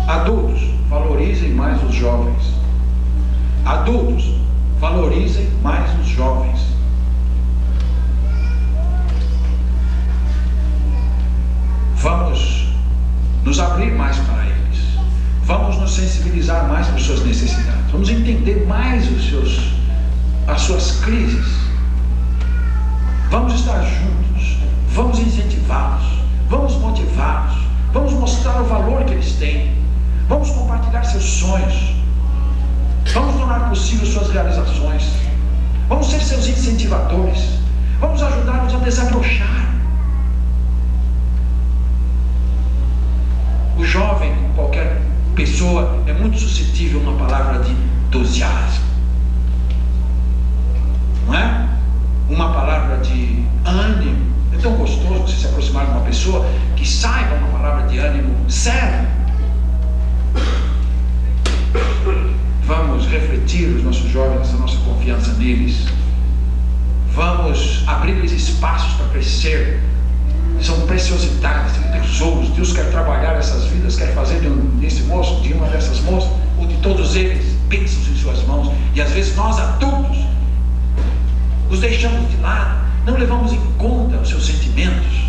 adultos, valorizem mais os jovens. Adultos, valorizem mais os jovens. Vamos nos abrir mais para eles. Vamos nos sensibilizar mais para as suas necessidades. Vamos entender mais as suas crises. Vamos estar juntos. Vamos incentivá-los. Vamos motivá-los. Vamos mostrar o valor que eles têm. Vamos compartilhar seus sonhos. Vamos tornar possível suas realizações. Vamos ser seus incentivadores. Vamos ajudá-los a desabrochar. O jovem, como qualquer pessoa, é muito suscetível a uma palavra de entusiasmo, não é? Uma palavra de ânimo. É tão gostoso você se aproximar de uma pessoa que saiba uma palavra de ânimo séria. Vamos refletir os nossos jovens, a nossa confiança neles. Vamos abrir-lhes espaços para crescer. São preciosidades, tesouros. Deus quer trabalhar essas vidas, quer fazer desse moço, de uma dessas moças, ou de todos eles, bênçãos em suas mãos. E às vezes nós adultos os deixamos de lado, não levamos em conta os seus sentimentos,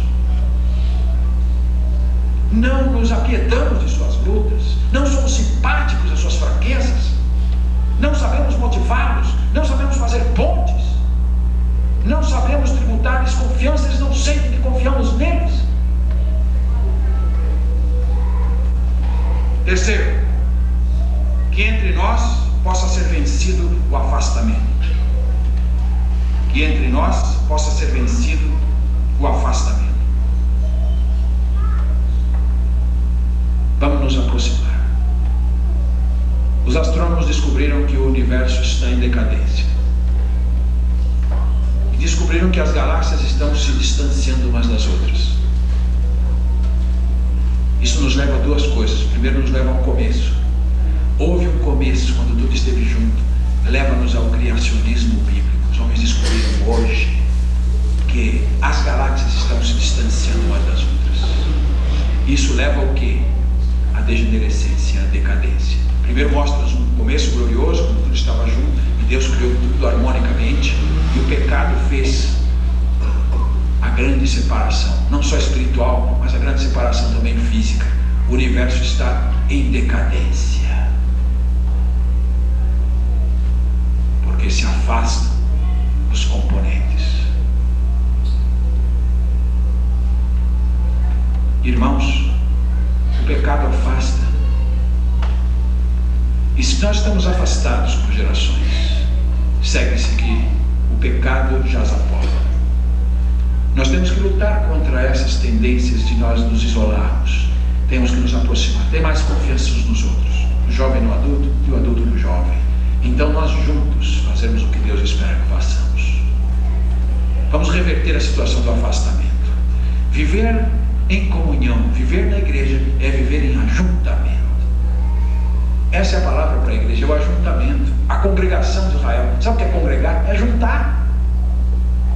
não nos apiedamos de suas lutas, não somos simpáticos às suas fraquezas, não sabemos motivá-los, não sabemos fazer pontes, não sabemos tributar-lhes confiança, eles não sentem que confiamos neles. Terceiro, que entre nós possa ser vencido o afastamento. Que entre nós possa ser vencido o afastamento. Vamos nos aproximar. Os astrônomos descobriram que o universo está em decadência. E descobriram que as galáxias estão se distanciando umas das outras. Isso nos leva a duas coisas. Primeiro, nos leva ao começo. Houve um começo quando tudo esteve junto. Leva-nos ao criacionismo bíblico. Os homens descobriram hoje que as galáxias estão se distanciando umas das outras. Isso leva ao quê? A degenerescência, a decadência. Primeiro mostra-nos um começo glorioso, quando tudo estava junto, e Deus criou tudo harmonicamente, e o pecado fez a grande separação, não só espiritual, mas a grande separação também física. O universo está em decadência, porque se afastam os componentes. Irmãos, o pecado afasta. E se nós estamos afastados por gerações, segue-se que o pecado jaz à porta. Nós temos que lutar contra essas tendências de nós nos isolarmos. Temos que nos aproximar, ter mais confiança uns nos outros. O jovem no adulto e o adulto no jovem. Então nós juntos fazemos o que Deus espera que façamos. Vamos reverter a situação do afastamento. Viver em comunhão, viver na igreja é viver em ajuntamento. Essa é a palavra para a igreja, é o ajuntamento, a congregação de Israel. Sabe o que é congregar? É juntar.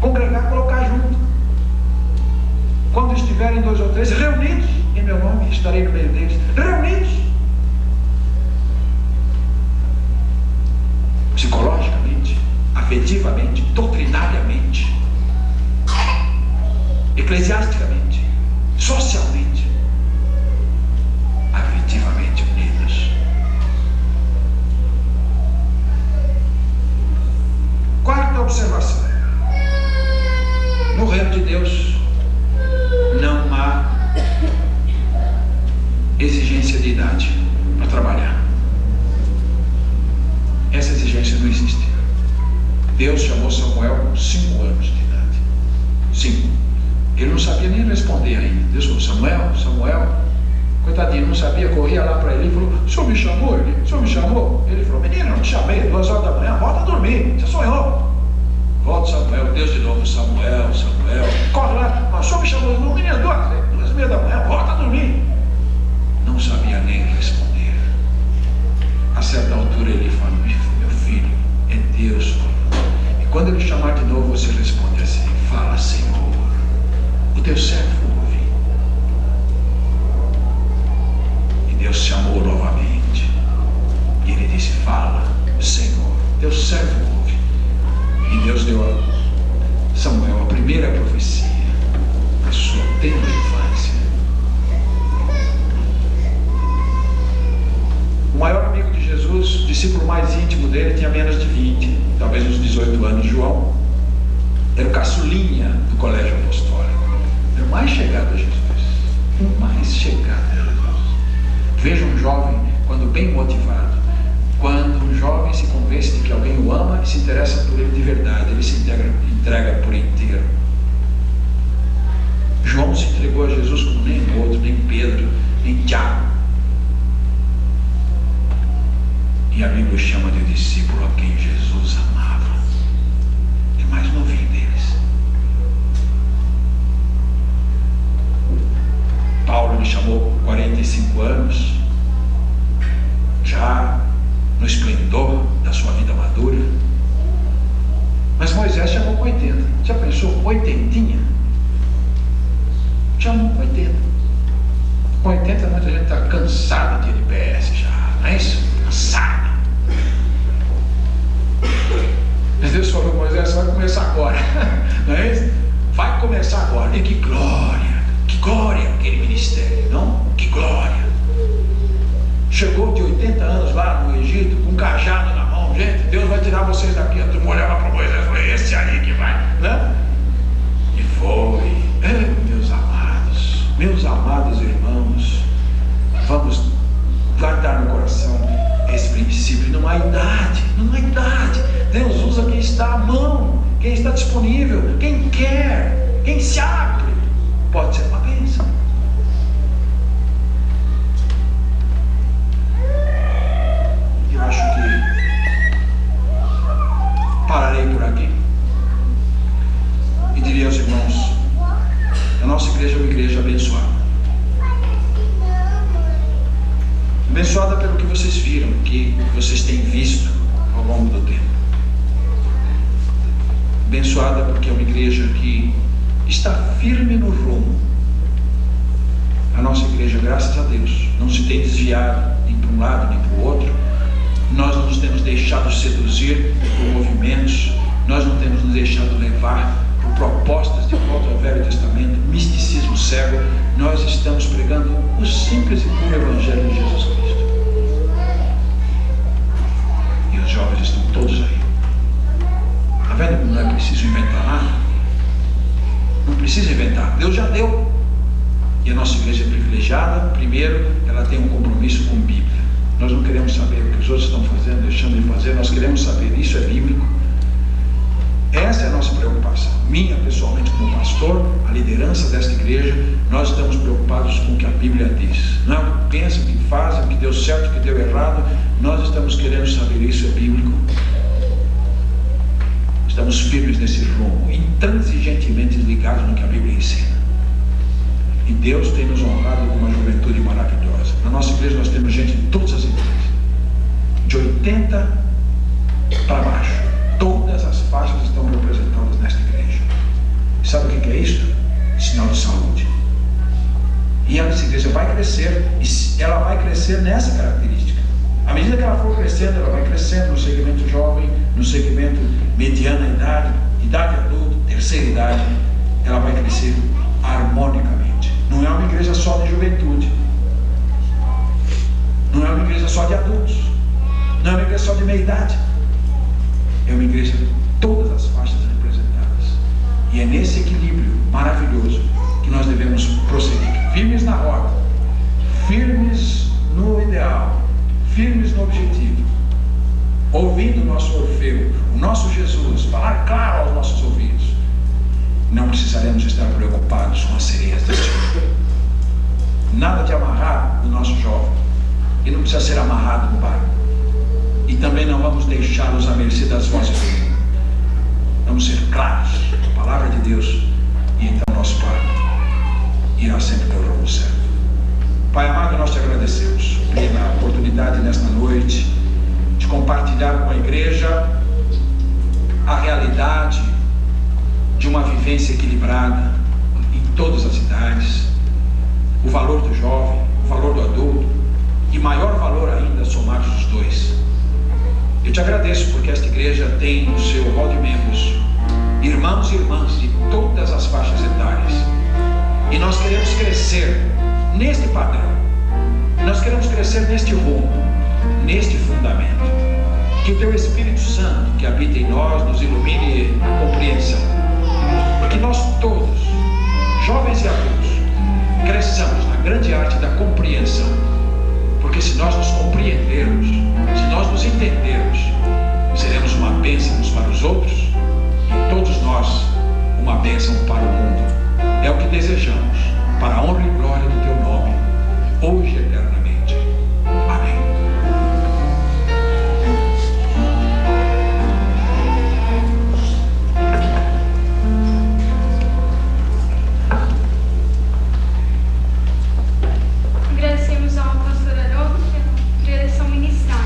Congregar, colocar junto. Quando estiverem 2 ou 3 reunidos em meu nome, estarei no meio deles. Reunidos. Psicologicamente, afetivamente, doutrinariamente, eclesiasticamente, socialmente, afetivamente unidos. Quarta observação: no reino de Deus não há exigência de idade para trabalhar. Essa exigência não existe. Deus chamou Samuel com 5 anos de idade. 5. Ele não sabia nem responder ainda. Deus falou: Samuel, Samuel. Coitadinho, não sabia, corria lá para ele e falou: o senhor me chamou? O senhor me chamou? Ele falou: menino, eu não te chamei, 2 horas da manhã, volta a dormir, você sonhou. Volta, Samuel, Deus de novo: Samuel, Samuel. Corre lá: o senhor me chamou? Não, menino, 2h30 da manhã, volta a dormir. Não sabia nem responder. A certa altura ele falou: meu filho, é Deus falando. E quando ele chamar de novo, você responde assim: fala, Senhor, o teu servo ouve. E Deus chamou novamente, e ele disse: fala, Senhor, teu servo ouve. E Deus deu a Samuel a primeira profecia da sua tenra infância. discípulo mais íntimo dele tinha menos de 20, talvez uns 18 anos. João era o caçulinha do colégio apostólico, era o mais chegado a Jesus, o mais chegado a Jesus. Veja um jovem quando bem motivado, quando um jovem se convence de que alguém o ama e se interessa por ele de verdade, ele se entrega por inteiro. João se entregou a Jesus como nem outro, nem Pedro, nem Tiago. E a Bíblia chama de discípulo a quem Jesus amava. É mais novinho deles. Paulo lhe chamou com 45 anos, já no esplendor da sua vida madura. Mas Moisés chamou com 80. Já pensou? 80? Chamou com 80. Com 80 muita gente está cansada de LPS já, não é isso? Cansada. Mas Deus falou: Moisés, vai começar agora. Não é isso? Vai começar agora. E que glória aquele ministério, não? Que glória. Chegou de 80 anos lá no Egito, com um cajado na mão. Gente, Deus vai tirar vocês daqui. Tu olhava para Moisés e falou: esse aí que vai, né? E foi. Meus amados irmãos, vamos guardar no coração esse princípio. Não há idade. Deus usa quem está à mão, quem está disponível, quem quer, quem se abre. Pode ser uma bênção. Eu acho que pararei por aqui e diria aos irmãos: a nossa igreja é uma igreja abençoada. Abençoada pelo que vocês viram, que vocês têm visto ao longo do tempo. Abençoada porque é uma igreja que está firme no rumo. A nossa igreja, graças a Deus, não se tem desviado nem para um lado nem para o outro. Nós não nos temos deixado seduzir por movimentos. Nós não temos nos deixado levar por propostas de volta ao Velho Testamento, misticismo cego. Nós estamos pregando o simples e puro Evangelho de Jesus Cristo. E os jovens estão todos aí. Está vendo como não é preciso inventar nada? Não precisa inventar, Deus já deu. E a nossa igreja é privilegiada. Primeiro, ela tem um compromisso com a Bíblia. Nós não queremos saber o que os outros estão fazendo, deixando de fazer. Nós queremos saber, isso é bíblico. Essa é a nossa preocupação. Minha, pessoalmente, como pastor, a liderança desta igreja, nós estamos preocupados com o que a Bíblia diz. Não é o que pensam, o que fazem, o que deu certo, o que deu errado. Nós estamos querendo saber, isso é bíblico. Estamos firmes nesse rumo, intransigentemente ligados no que a Bíblia ensina. E Deus tem nos honrado com uma juventude maravilhosa. Na nossa igreja nós temos gente de todas as idades, de 80 para baixo. Todas as faixas estão representadas nesta igreja. Sabe o que é isso? Sinal de saúde. E essa igreja vai crescer, e ela vai crescer nessa característica. À medida que ela for crescendo, ela vai crescendo no segmento jovem, no segmento mediana idade, idade adulta, terceira idade. Ela vai crescer harmonicamente. Não é uma igreja só de juventude. Não é uma igreja só de adultos. Não é uma igreja só de meia idade. É uma igreja de todas as faixas representadas. E é nesse equilíbrio maravilhoso que nós devemos prosseguir. Firmes na roda, firmes no ideal, firmes no objetivo. Ouvindo o nosso Orfeu, o nosso Jesus, falar claro aos nossos ouvidos. Não precisaremos estar preocupados com as sereias deste mundo. Nada de amarrar o nosso jovem. Ele não precisa ser amarrado no barco. E também não vamos deixá-los à mercê das vozes do mundo. Vamos ser claros com a palavra de Deus. E então nosso Pai irá sempre pelo rumo certo. Pai amado, nós te agradecemos pela oportunidade nesta noite de compartilhar com a igreja a realidade de uma vivência equilibrada em todas as idades, o valor do jovem, o valor do adulto e maior valor ainda somados os dois. Eu te agradeço porque esta igreja tem no seu rol de membros irmãos e irmãs de todas as faixas etárias, e nós queremos crescer neste padrão, nós queremos crescer neste rumo, neste fundamento. Que o Teu Espírito Santo, que habita em nós, nos ilumine a compreensão. E que nós todos, jovens e adultos, cresçamos na grande arte da compreensão. Porque se nós nos compreendermos, se nós nos entendermos, seremos uma bênção uns para os outros e todos nós uma bênção para o mundo. É o que desejamos, para a honra e glória do Teu nome, hoje e eternamente. Amém. Agradecemos ao pastor Haroldo pela preleção ministrada.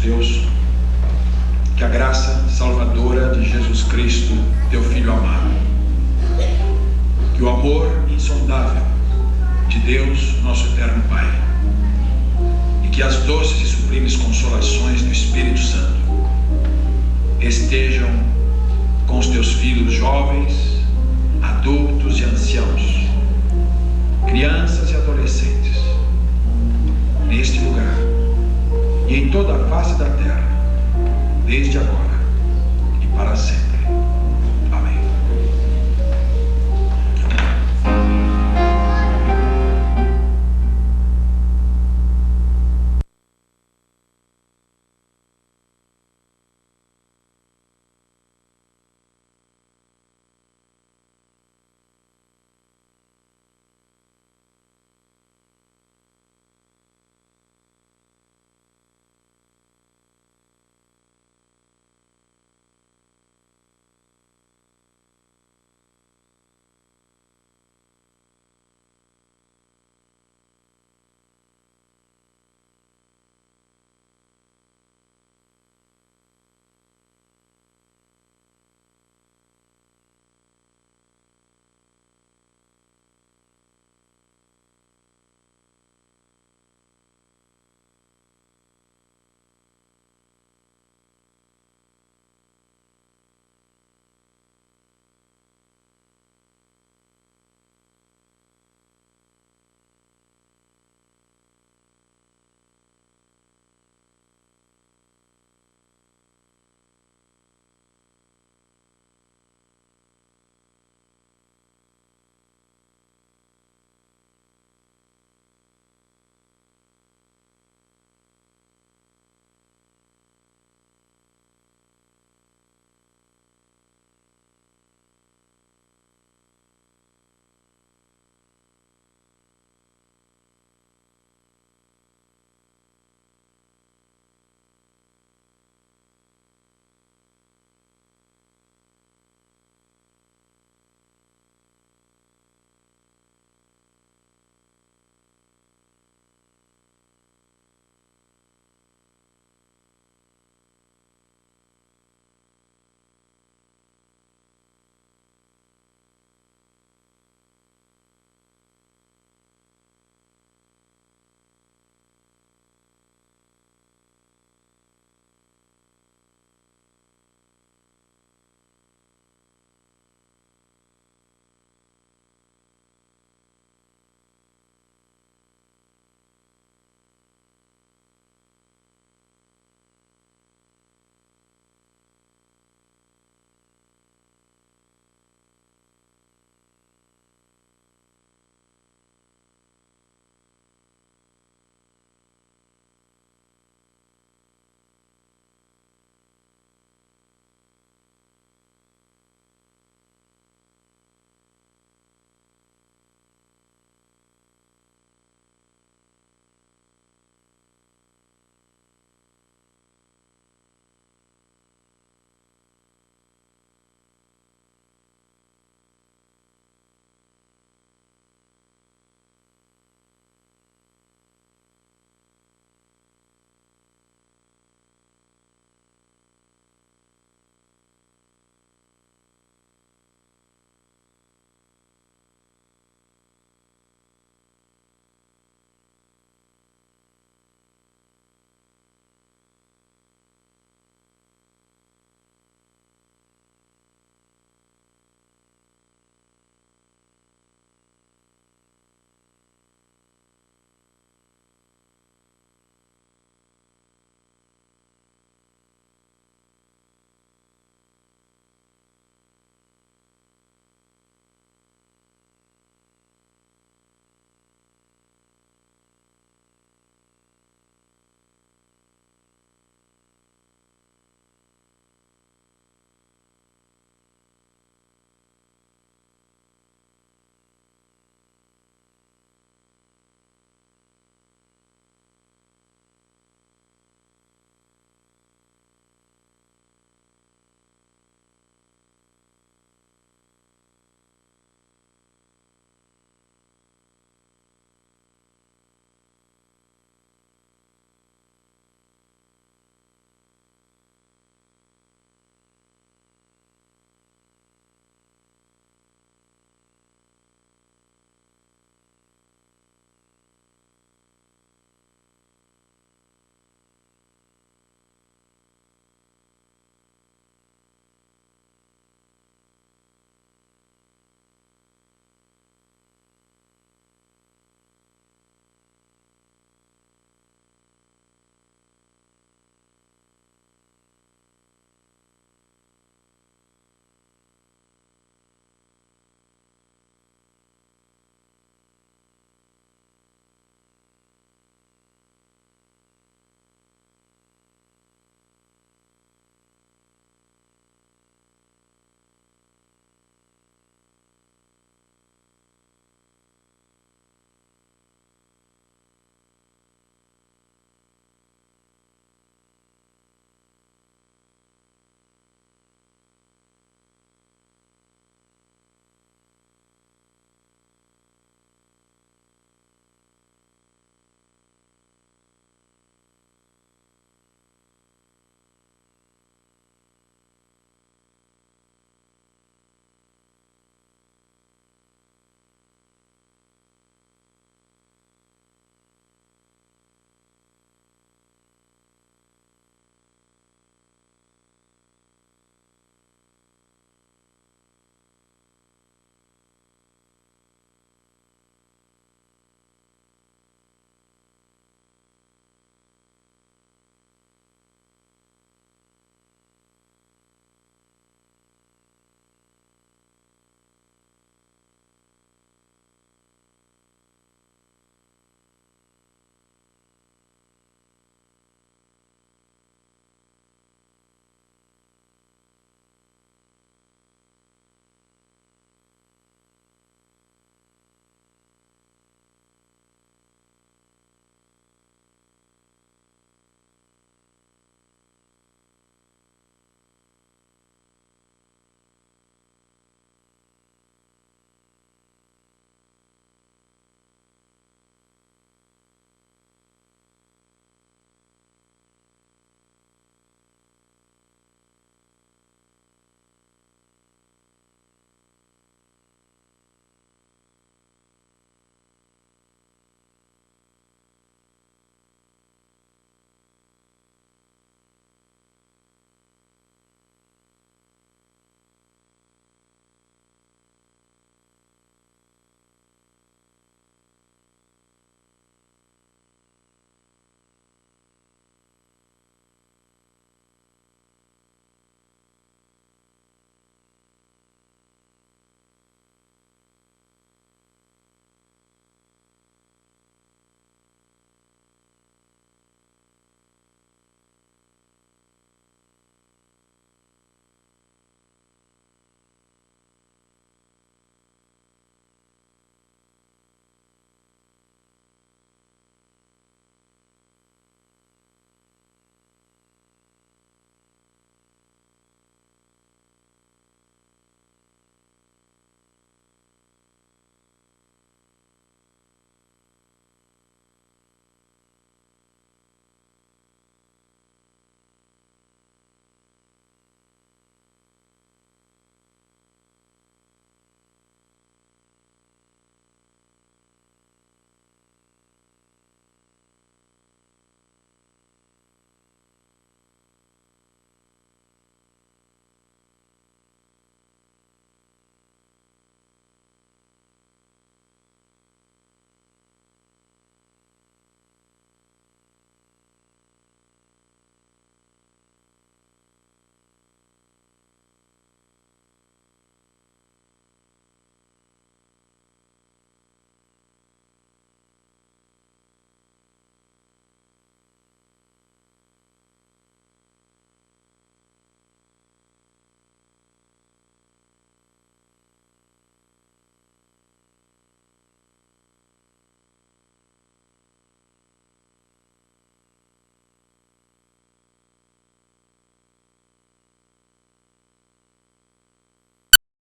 Deus, que a graça salvadora de Jesus Cristo, teu Filho amado, que o amor insondável de Deus, nosso eterno Pai, e que as doces e sublimes consolações do Espírito Santo estejam com os teus filhos jovens, adultos e anciãos, crianças e adolescentes, neste lugar e em toda a face da terra, desde agora e para sempre.